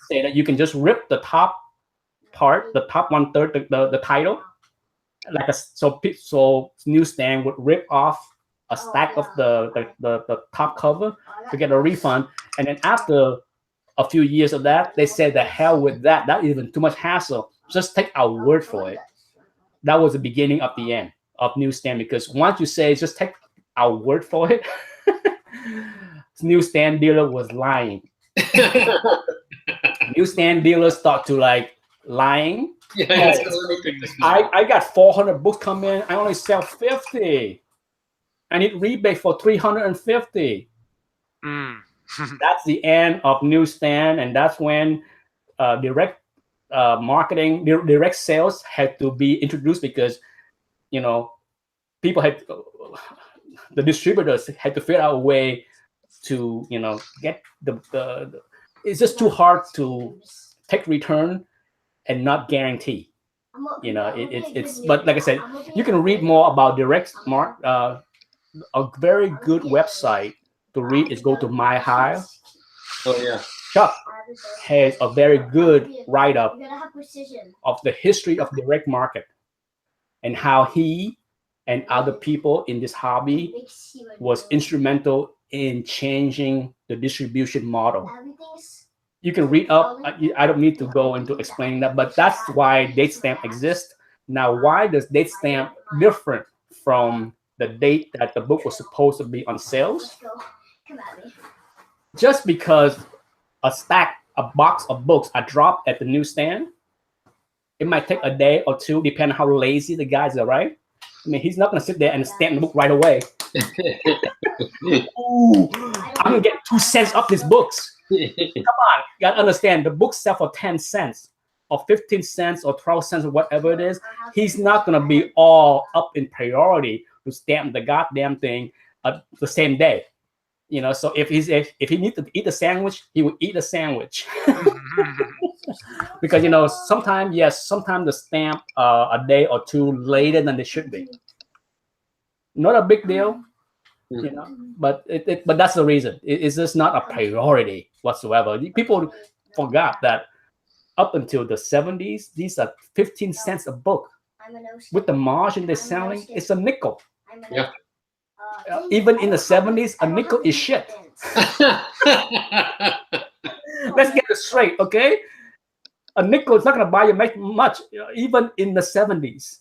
say that you can just rip the top part, the top 1/3, the title, like so newsstand would rip off a stack of the top cover to get a refund, and then after a few years of that, they said, the hell with that. That isn't too much hassle. Just take our word for it. That was the beginning of the end of newsstand, because once you say just take our word for it, newsstand dealer was lying. Newsstand dealers start to like lying. Yeah, I got 400 books come in. I only sell 50. I need rebate for 350. That's the end of newsstand, and that's when direct marketing, direct sales had to be introduced, because people had the distributors had to figure out a way to get the it's just too hard to take return and not guarantee. It's but like I said, you can read more about direct a very good website to read is go to My Hire. Oh yeah. Chuck has a very good write-up of the history of direct market and how he and other people in this hobby was instrumental in changing the distribution model. You can read up. I don't need to go into explaining that, but that's why date stamp exists. Now, why does date stamp different from the date that the book was supposed to be on sales? Just because a box of books are dropped at the newsstand, it might take a day or two, depending on how lazy the guys are, right? I mean, he's not going to sit there and stamp the book right away. Ooh, I'm going to get 2 cents off these books. Come on, you got to understand, the books sell for 10 cents or 15 cents or 12 cents or whatever it is. He's not going to be all up in priority to stamp the goddamn thing the same day. So if he needs to eat a sandwich, he will eat a sandwich. Because sometimes the stamp a day or two later than they should be. not a big deal, you know. But but that's the reason. It's just not a priority whatsoever. People forgot that up until the 70s, these are 15 cents a book. With the margin they're selling, it's a nickel. Yeah. Even in the 70s, a nickel is shit. Let's get it straight, okay? A nickel is not going to buy you much, even in the 70s.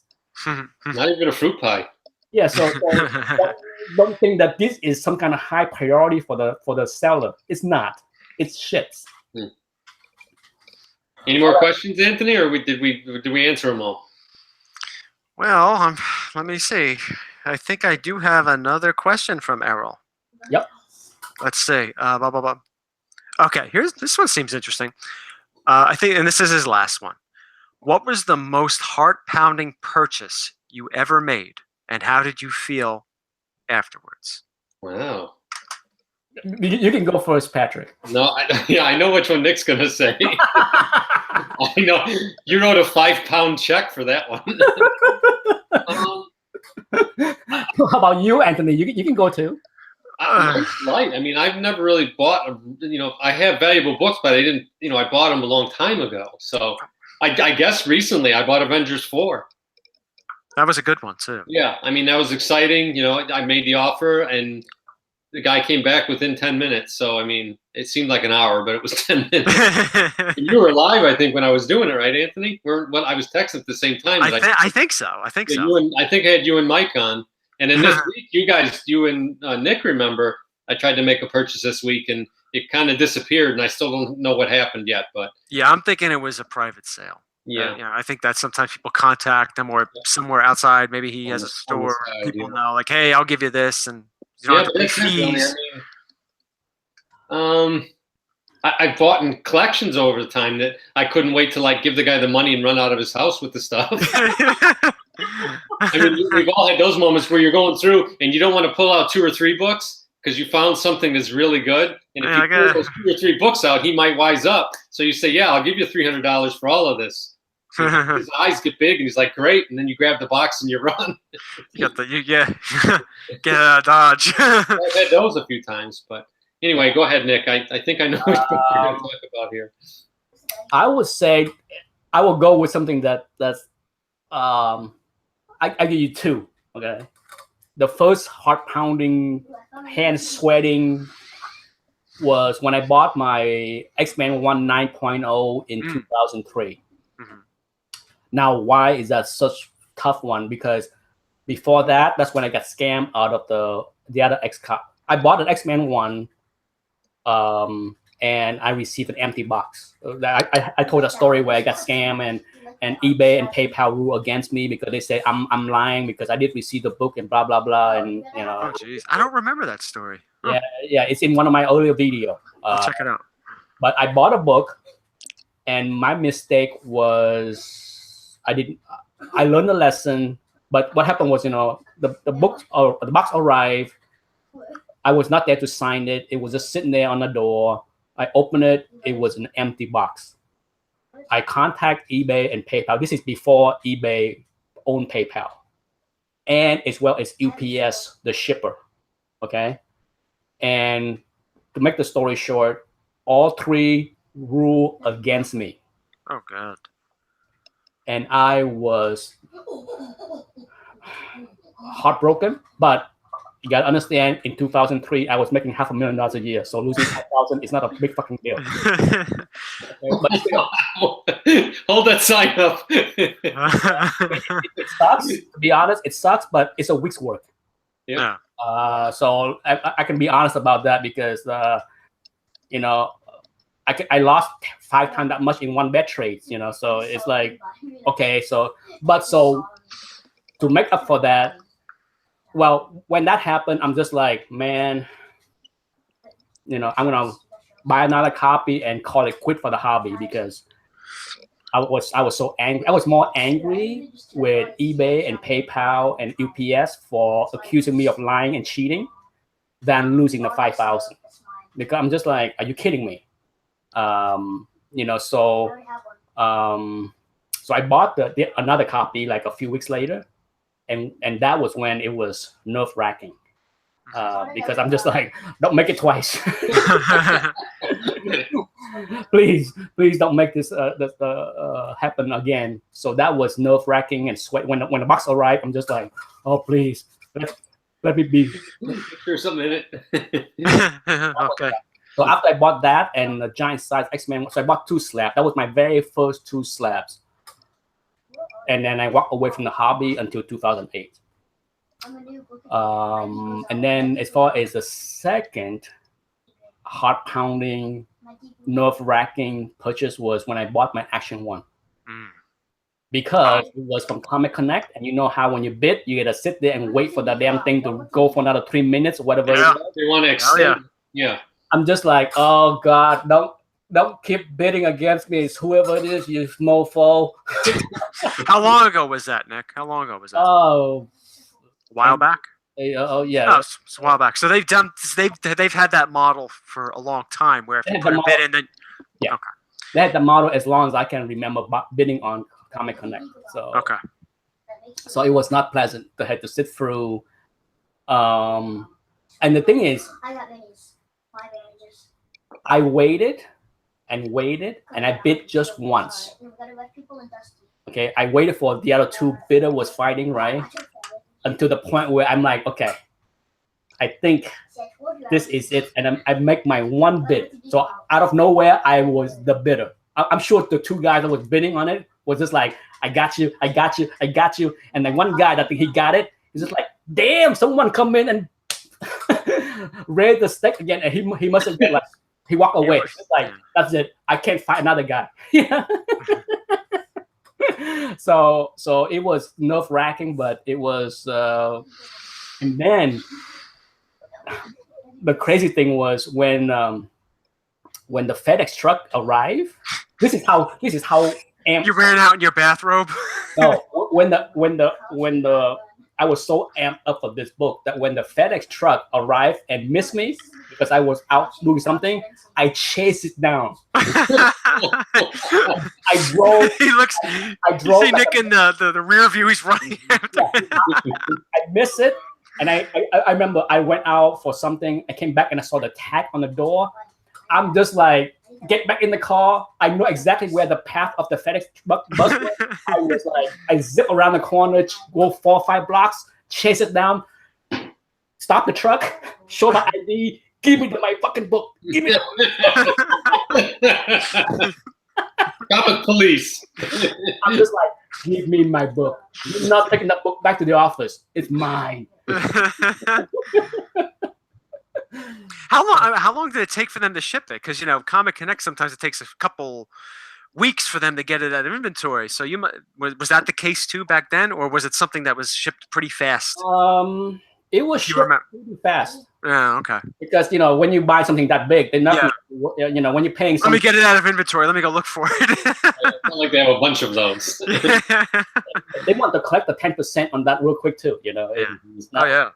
Not even a fruit pie. Yeah, so don't think that this is some kind of high priority for the seller. It's not. It's shit. Any more questions, Anthony, or did we answer them all? Well, let me see. I think I do have another question from Errol. Yep. Let's see. Okay, this one seems interesting. I think, and this is his last one. What was the most heart-pounding purchase you ever made, and how did you feel afterwards? Wow. You can go first, Patrick. No, I know which one Nick's gonna say. I know you wrote a 5-pound check for that one. How about you, Anthony? You can go too. Light. I mean, I've never really bought. I have valuable books, but I didn't. I bought them a long time ago. So I guess recently I bought Avengers 4. That was a good one too. Yeah, I mean that was exciting. I made the offer and the guy came back within 10 minutes. So I mean, it seemed like an hour, but it was 10 minutes. You were live, I think, when I was doing it, right, Anthony? I was texting at the same time. I think so. I think so. I think I had you and Mike on. And then this week, you and Nick remember, I tried to make a purchase this week, and it kind of disappeared, and I still don't know what happened yet. But yeah, I'm thinking it was a private sale. Yeah, I think that sometimes people contact them or somewhere outside. Maybe he has a store. People know, like, hey, I'll give you this, and you don't have to pay fees. I've bought in collections over the time that I couldn't wait to give the guy the money and run out of his house with the stuff. I mean, we've all had those moments where you're going through and you don't want to pull out 2 or 3 books because you found something that's really good. And if you pull those 2 or 3 books out, he might wise up. So you say, yeah, I'll give you $300 for all of this. His eyes get big and he's like, great. And then you grab the box and you run. Get out of Dodge. I've had those a few times, but anyway, go ahead, Nick. I think I know what you're going to talk about here. I would say I will go with something that's I give you 2. Okay, the first heart-pounding, hand-sweating was when I bought my X-Men 1 9.0 in 2003. Mm-hmm. Now, why is that such tough one? Because before that, that's when I got scammed out of the other X-Cop. I bought an X-Men 1. And I received an empty box. I told a story where I got scammed and eBay and PayPal rule against me because they say I'm lying because I did receive the book and blah blah blah and Oh jeez, I don't remember that story. Yeah, it's in one of my earlier videos. I'll check it out. But I bought a book, and my mistake was I learned a lesson. But what happened was the box arrived. I was not there to sign it. It was just sitting there on the door. I opened it. It was an empty box. I contact eBay and PayPal. This is before eBay owned PayPal. And as well as UPS, the shipper. Okay? And to make the story short, all 3 ruled against me. Oh, God. And I was heartbroken, but you gotta understand, in 2003, I was making $500,000 a year, so losing $5,000 is not a big fucking deal. Okay, but hold that sign up. It sucks. To be honest, it sucks, but it's a week's work. Yeah. So I can be honest about that because I lost 5 times that much in one bet trade. So it's like, okay, so to make up for that. Well, when that happened, I'm just like, man, I'm gonna buy another copy and call it quit for the hobby because I was so angry. I was more angry with eBay and PayPal and UPS for accusing me of lying and cheating than losing the 5,000. Because I'm just like, are you kidding me? So I bought another copy like a few weeks later. and that was when it was nerve wracking. Because I'm just like, don't make it twice. please don't make this happen again. So that was nerve wracking and sweat. When the box arrived, I'm just like, oh please, let me be. There's something in it. Okay. So after I bought that and the giant size X-Men, so I bought 2 slabs. That was my very first 2 slabs. And then I walked away from the hobby until 2008. And then as far as the second heart-pounding, nerve-wracking purchase was when I bought my Action 1. Because it was from Comic Connect, and you know how when you bid, you gotta sit there and wait for the damn thing to go for another 3 minutes or whatever. Yeah. They want to extend. Yeah. I'm just like, oh God, don't keep bidding against me. It's whoever it is, you mofo. How long ago was that, Nick? How long ago was that? Oh, a while back. Oh yeah, it's a while back. So they've had that model for a long time, where if you put a bid in, then yeah, okay. They had the model as long as I can remember bidding on Comic Connect. So okay. So it was not pleasant to have to sit through. And the thing is, I waited and waited, and I bid just once. Okay, I waited for the other 2 bidder was fighting, right? Until the point where I'm like, okay, I think this is it. And I make my 1 bid. So out of nowhere, I was the bidder. I'm sure the 2 guys that was bidding on it was just like, I got you, I got you, I got you. And then one guy that think he got it, he's just like, damn, someone come in and raise the stake again. And he must have been like, he walked away. It's like, that's it. I can't fight another guy. So it was nerve wracking, but it was, and then the crazy thing was when the FedEx truck arrived. This is how amped. You ran out in your bathrobe. No, when I was so amped up for this book that when the FedEx truck arrived and missed me because I was out doing something, I chased it down. I drove. I drove. You see Nick in the rear view. He's running. I missed it, and I remember I went out for something. I came back and I saw the tag on the door. I'm just like, get back in the car. I know exactly where the path of the FedEx bus was. I was like, I zip around the corner, go 4 or 5 blocks, chase it down, stop the truck, show my ID, give me my fucking book. Give me Stop it, police. I'm just like, give me my book. You're not taking that book back to the office. It's mine. How long did it take for them to ship it? Because Comic Connect, sometimes it takes a couple weeks for them to get it out of inventory. So was that the case too back then, or was it something that was shipped pretty fast? It was shipped pretty fast. Yeah, okay. Because when you buy something that big, they're not. Yeah. When you're paying. Let me get it out of inventory. Let me go look for it. It's not like they have a bunch of those. They want to collect the 10% on that real quick too. It's not,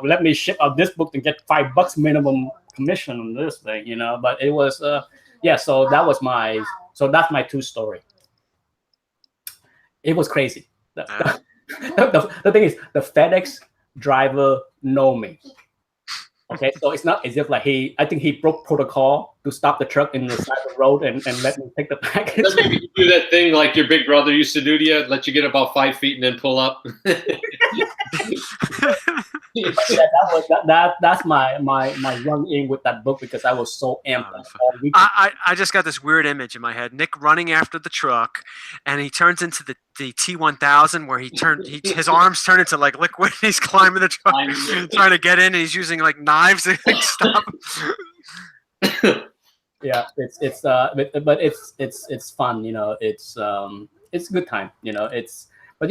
let me ship out this book and get $5 minimum commission on this thing. But it was So that's my 2 story. It was crazy. The thing is, the FedEx driver know me. Okay, so it's not as if like I think he broke protocol to stop the truck in the side of the road and let me take the package. Doesn't you do that thing like your big brother used to do to you, let you get about 5 feet and then pull up? That's my run in with that book because I was so amped up all weekend. I just got this weird image in my head. Nick running after the truck, and he turns into the T-1000 where his arms turn into like liquid. And he's climbing the truck, trying to get in, and he's using like knives to stop. Yeah, it's but it's fun. It's a good time. But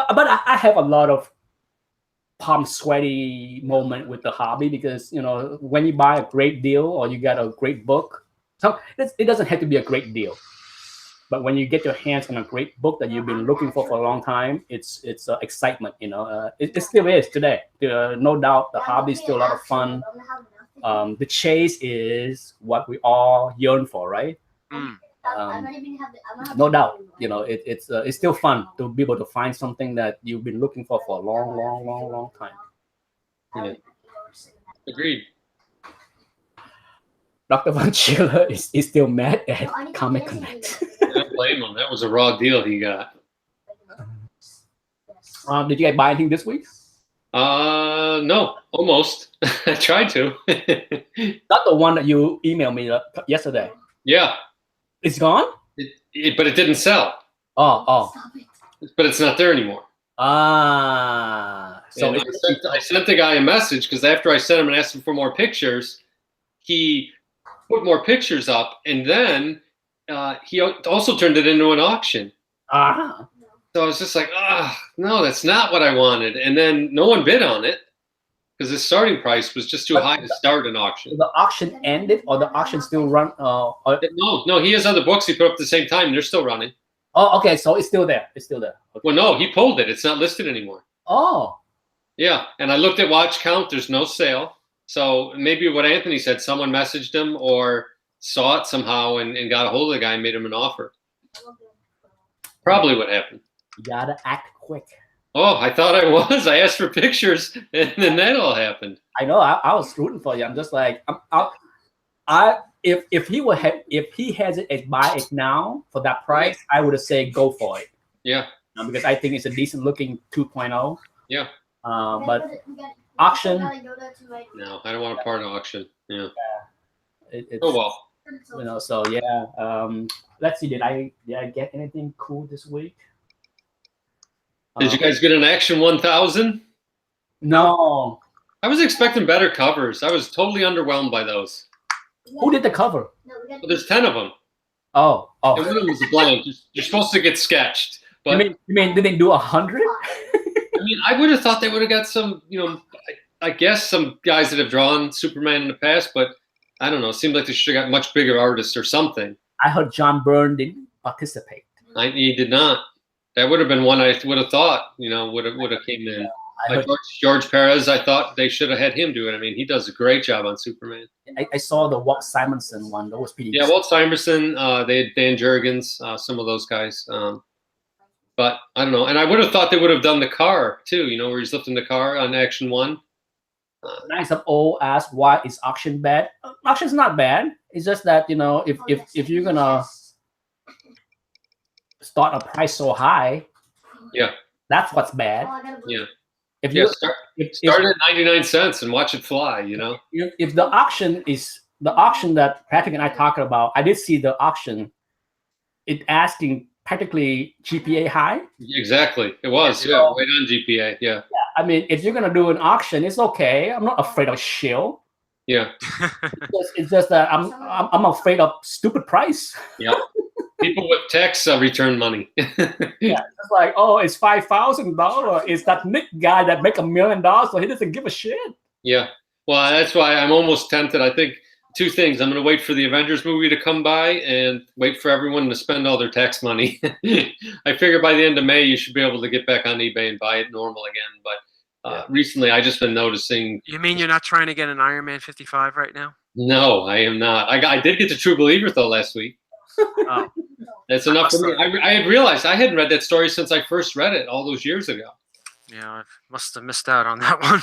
I have a lot of palm sweaty moment with the hobby because when you buy a great deal or you get a great book, it doesn't have to be a great deal, but when you get your hands on a great book that you've been looking for a long time, it's excitement. It still is today. No doubt, the hobby is still a lot of fun. The chase is what we all yearn for, right? No doubt, it's still fun to be able to find something that you've been looking for a long time. Yeah. Agreed. Dr. Von Schiller is still mad at Comic Connect. I don't blame him. That was a raw deal he got. Did you guys buy anything this week? No, almost. I tried to. Not the one that you emailed me yesterday. Yeah. It's gone? But it didn't sell. Oh. But it's not there anymore. So I sent the guy a message because after I sent him and asked him for more pictures, he put more pictures up, and then he also turned it into an auction. So I was just like, no, that's not what I wanted. And then no one bid on it because the starting price was just too high to start an auction. The auction ended, or the auction still run? No, he has other books he put up at the same time. They're still running. Oh, okay, so it's still there. Okay. Well, no, he pulled it. It's not listed anymore. Oh. Yeah, and I looked at watch count. There's no sale. So maybe what Anthony said, someone messaged him or saw it somehow and got a hold of the guy and made him an offer. Probably what happened. You gotta act quick. Oh, I thought I was. I asked for pictures, and then that all happened. I know. I was rooting for you. I'm just like, if he has it and buy it now for that price, I would have said go for it. Yeah. Because I think it's a decent looking 2.0. Yeah. But auction. No, I don't want a part of auction. Yeah. Oh well. So yeah. Let's see. Did I get anything cool this week? Did you guys get an Action 1000? No. I was expecting better covers. I was totally underwhelmed by those. Who did the cover? Well, there's 10 of them. Oh. And one of them was a blank. You're supposed to get sketched. But you mean did they do 100? I mean, I would have thought they would have got some, I guess some guys that have drawn Superman in the past, but I don't know. It seemed like they should have got much bigger artists or something. I heard John Byrne didn't participate. He did not. That would have been one I would have thought, would have came in. Like George Perez, I thought they should have had him do it. I mean, he does a great job on Superman. I saw the Walt Simonson one. That was pretty good. Yeah, Walt Simonson, they had Dan Jurgens, some of those guys. But I don't know. And I would have thought they would have done the car, too, where he's lifting the car on Action 1. Nice of O asked, why is auction bad? Auction's not bad. It's just that, if you're going to start a price so high, yeah, that's what's bad. Yeah. If you start at 99 cents and watch it fly, If the auction is the auction that Patrick and I talked about, I did see the auction. It asking practically GPA high. Exactly, it was. Yeah, right on GPA. Yeah. I mean, if you're gonna do an auction, it's okay. I'm not afraid of shill. Yeah. It's just that I'm afraid of stupid price. Yeah. People with tax return money. Yeah, it's like, it's $5,000. It's that Nick guy that make $1 million, so he doesn't give a shit. Yeah. Well, that's why I'm almost tempted. I think two things. I'm going to wait for the Avengers movie to come by and wait for everyone to spend all their tax money. I figure by the end of May, you should be able to get back on eBay and buy it normal again. But recently, I just been noticing. You mean you're not trying to get an Iron Man 55 right now? No, I am not. I did get the True Believer, though, last week. Oh. That's enough for me. I had realized I hadn't read that story since I first read it all those years ago. Yeah, I must have missed out on that one.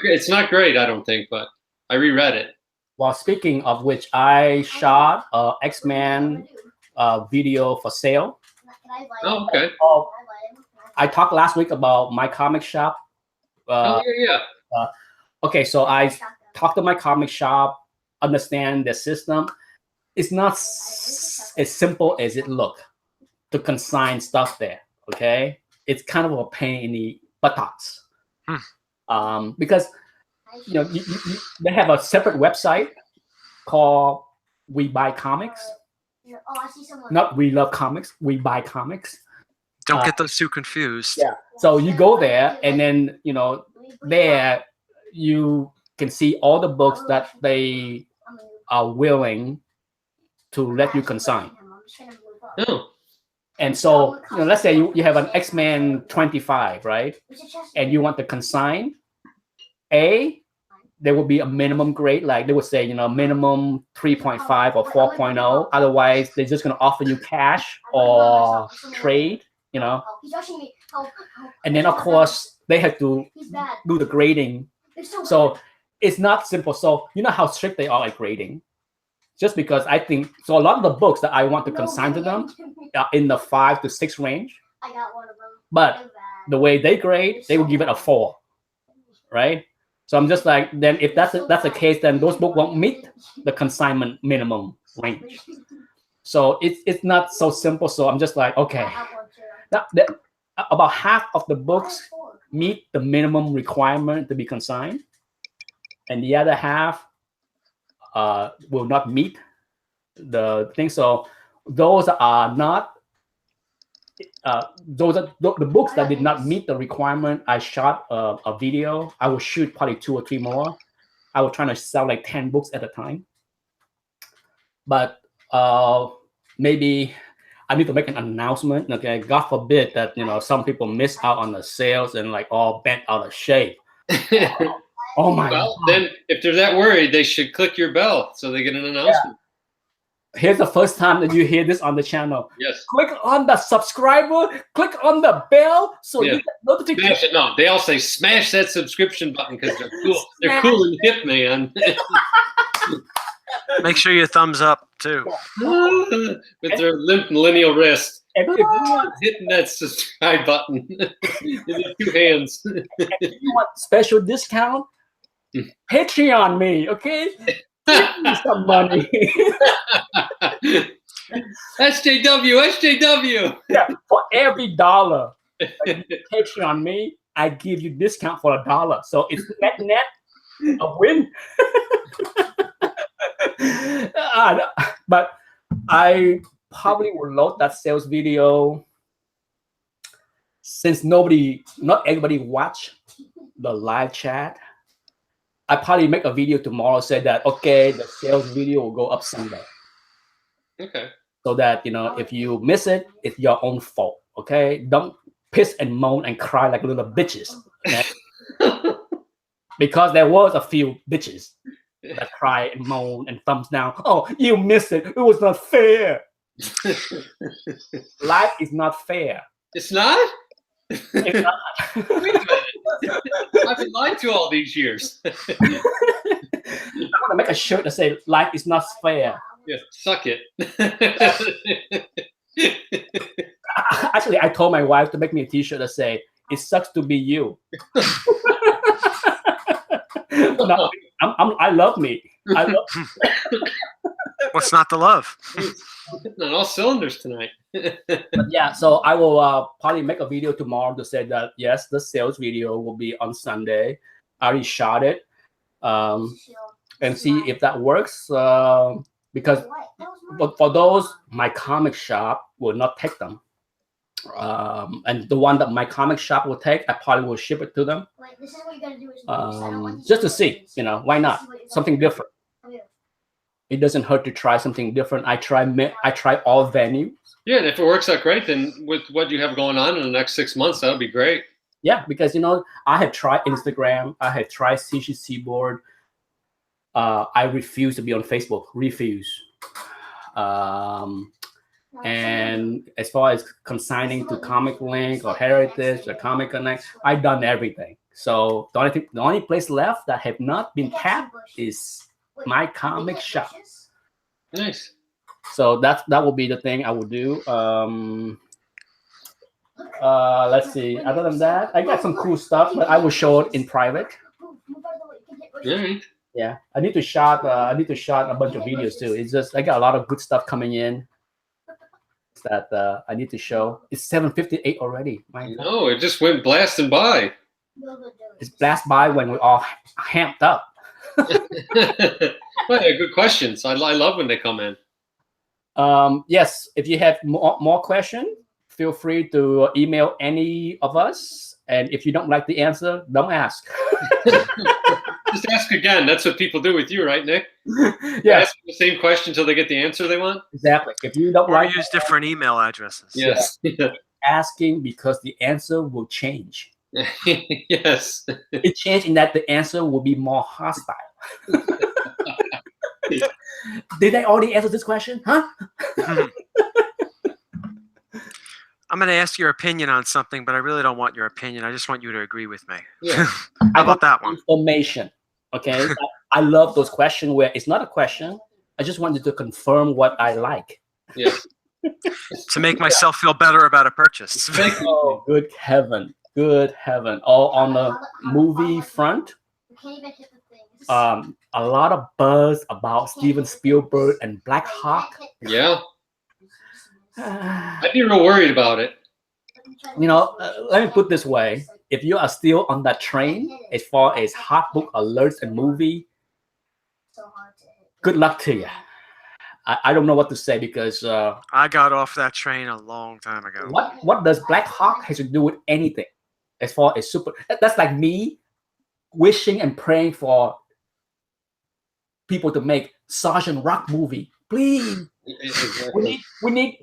It's not great, I don't think, but I reread it. Well, speaking of which, I shot a X-Men video for sale. Oh, okay. I talked last week about my comic shop. Okay, so I talked to my comic shop, understand the system. It's not as simple as it look to consign stuff there. Okay, it's kind of a pain in the buttocks. Because they have a separate website called We Buy Comics. Not We Love Comics. We Buy Comics. Don't get those two confused. Yeah. So you go there, and then there you can see all the books that they are willing to let you consign. Oh. And so, let's say you have an X-Men 25, right? And you want to consign. A, there will be a minimum grade. Like they would say, minimum 3.5 or 4.0. Otherwise, they're just going to offer you cash or trade, And then, of course, they have to do the grading. So it's not simple. So you know how strict they are at grading. Just because I think, so a lot of the books that I want to consign to them are in the 5 to 6 range. I got one of them. But the way they grade, they will give it a 4, right? So I'm just like, then if that's the case, then those books won't meet the consignment minimum range. So it's not so simple. So I'm just like, okay, about half of the books meet the minimum requirement to be consigned, and the other half will not meet the thing. So those are not those are the books that did not meet the requirement. I shot a video. I will shoot probably 2 or 3 more. I was trying to sell like 10 books at a time. But maybe I need to make an announcement. Okay, God forbid that some people miss out on the sales and like all bent out of shape. Oh my God. Then if they're that worried, they should click your bell so they get an announcement. Here's the first time that you hear this on the channel. Yes. Click on the subscriber, click on the bell so you get notifications. No, they all say smash that subscription button because they're cool. They're cool and hip, man. Make sure you thumbs up too. With their limp millennial wrist. If Hitting that subscribe button in the 2 hands. you want special discount, Patreon me, okay? Give me some money. SJW. Yeah, for every $1 that you Patreon me, I give you discount for $1. So it's net a win. But I probably will load that sales video since not everybody watch the live chat. I probably make a video tomorrow, say that, okay, the sales video will go up Sunday. Okay. So that, if you miss it, it's your own fault, okay? Don't piss and moan and cry like little bitches, okay? Because there was a few bitches that cry and moan and thumbs down. Oh, you missed it. It was not fair. Life is not fair. It's not? It's not. Wait a minute. I've been lied to all these years. I want to make a shirt that says life is not fair. Yeah, suck it. Actually, I told my wife to make me a t-shirt that say, it sucks to be you. No, I love me. I love What's not to love? On all cylinders tonight. But yeah, so I will probably make a video tomorrow to say that, yes, the sales video will be on Sunday. I already shot it and see if that works. Because for those, my comic shop will not take them. And the one that my comic shop will take, I probably will ship it to them. Just to see, why not? Something different. It doesn't hurt to try something different. I try all venues. Yeah, and if it works out great, then with what you have going on in the next 6 months, that would be great. Yeah, because I have tried Instagram, I have tried CGC board. I refuse to be on Facebook. Refuse. And as far as consigning to Comic Link or Heritage or Comic Connect, I've done everything. So the only place left that have not been tapped is my comic shop. Nice. So that will be the thing I will do. Let's see. Other than that, I got some cool stuff, but I will show it in private. Right. Yeah, I need to shot a bunch of videos too. It's just I got a lot of good stuff coming in that I need to show. It's 7:58 already. No, it just went blasting by. It's blast by when we're all hamped up. Well, yeah, good questions. I love when they come in. Yes, if you have more questions, feel free to email any of us. And if you don't like the answer, don't ask. Just ask again. That's what people do with you, right, Nick? Yeah. Ask the same question until they get the answer they want. Exactly. If you don't use different email addresses. Yes. Asking because the answer will change. Yes. It changed in that the answer will be more hostile. Did I already answer this question? Huh? I'm going to ask your opinion on something, but I really don't want your opinion. I just want you to agree with me. Yeah. How about that one? Information. Okay. I love those questions where it's not a question. I just wanted to confirm what I like. Yes. To make myself feel better about a purchase. Oh, good heaven. Good heaven. All on the movie front. A lot of buzz about Steven Spielberg and Black Hawk. Yeah. I'd be real worried about it. You know, let me put this way. If you are still on that train, as far as hot book alerts and movie, good luck to you. I don't know what to say because I got off that train a long time ago. what does Black Hawk has to do with anything? As far as super, that's like me wishing and praying for people to make Sergeant Rock movie. Please, Exactly. we need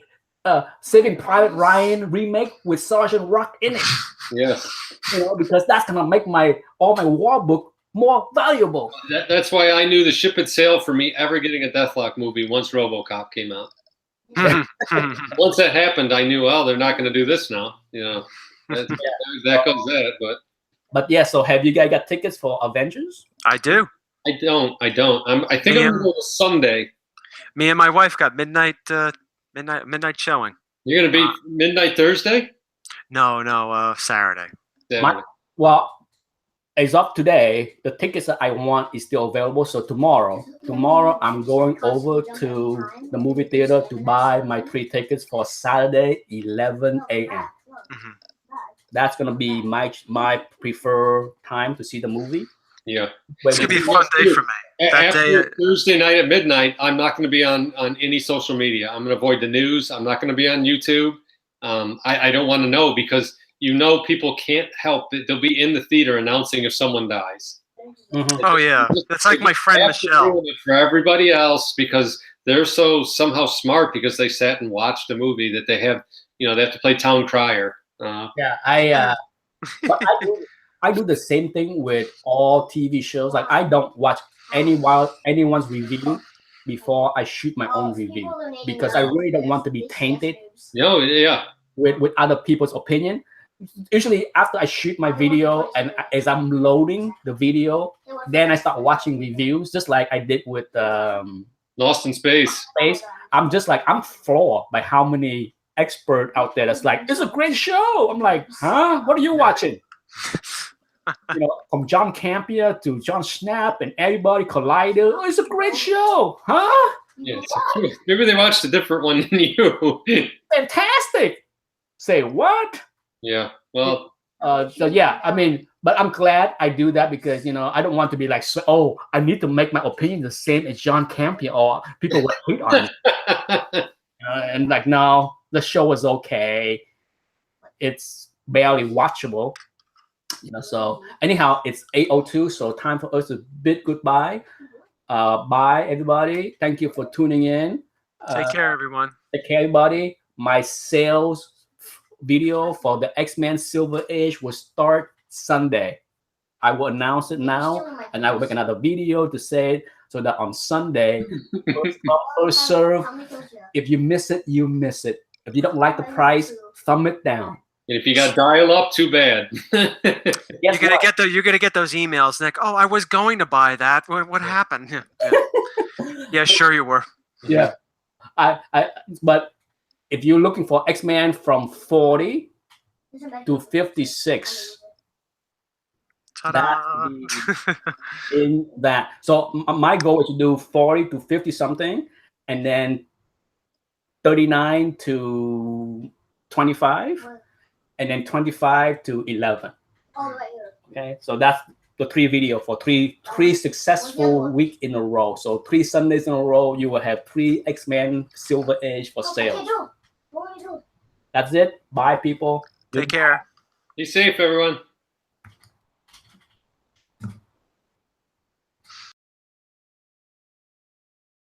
Saving Private Ryan remake with Sergeant Rock in it. Yes. You know, because that's gonna make all my war book more valuable. That's why I knew the ship had sailed for me ever getting a Deathlock movie once RoboCop came out. Once that happened, I knew, well, they're not going to do this now. You know, that goes that. But yeah, so have you guys got tickets for Avengers? I do. I don't. I think I'm going to go Sunday. Me and my wife got midnight showing. You're going to be midnight Thursday? No, Saturday. Well, as of today, the tickets that I want is still available. So tomorrow I'm going over to the movie theater to buy my 3 tickets for Saturday, 11 a.m. Mm-hmm. That's gonna be my preferred time to see the movie. Yeah, it's gonna be a fun day for me. After Thursday night at midnight, I'm not going to be on any social media. I'm going to avoid the news. I'm not going to be on YouTube. I don't want to know because people can't help it. They'll be in the theater announcing if someone dies. Mm-hmm. Oh yeah, that's like my friend Michelle. For everybody else, because they're so somehow smart because they sat and watched a movie that they have to play town crier. Yeah, I do the same thing with all TV shows. Like I don't watch anyone's review before I shoot my own review because I really don't want to be tainted. Yeah. With other people's opinion. Usually after I shoot my video and as I'm loading the video, then I start watching reviews, just like I did with Lost in Space. I'm just like, I'm floored by how many experts out there that's like, it's a great show. I'm like, huh? What are you watching? From John Campia to John Schnapp and everybody Collider. Oh, it's a great show, huh? Yeah, maybe they watched a different one than you. Fantastic. Say what? Yeah. Well. So yeah, I mean, but I'm glad I do that because I don't want to be like, I need to make my opinion the same as John Campia or people will hate on me. And like now the show was okay. It's barely watchable. So anyhow, it's 8:02, so time for us to bid goodbye. Bye, everybody. Thank you for tuning in. Take care, everyone. Take care, everybody. My sales video for the X-Men Silver Age will start Sunday. I will announce it now, and I will make another video to say it so that on Sunday, first serve. If you miss it, you miss it. If you don't like the price, thumb it down. And if you got dial up, too bad. You're gonna get those emails, Nick. Oh, I was going to buy that. What happened? Yeah, sure you were. Yeah, but if you're looking for X-Men from 40 to 56, in that. So my goal is to do 40 to 50 something, and then 39 to 25. And then 25 to 11. Okay, so that's the 3 video for three successful week in a row. So 3 Sundays in a row, you will have 3 X-Men Silver Age for sale. That's it. Bye, people. Take care. Be safe, everyone.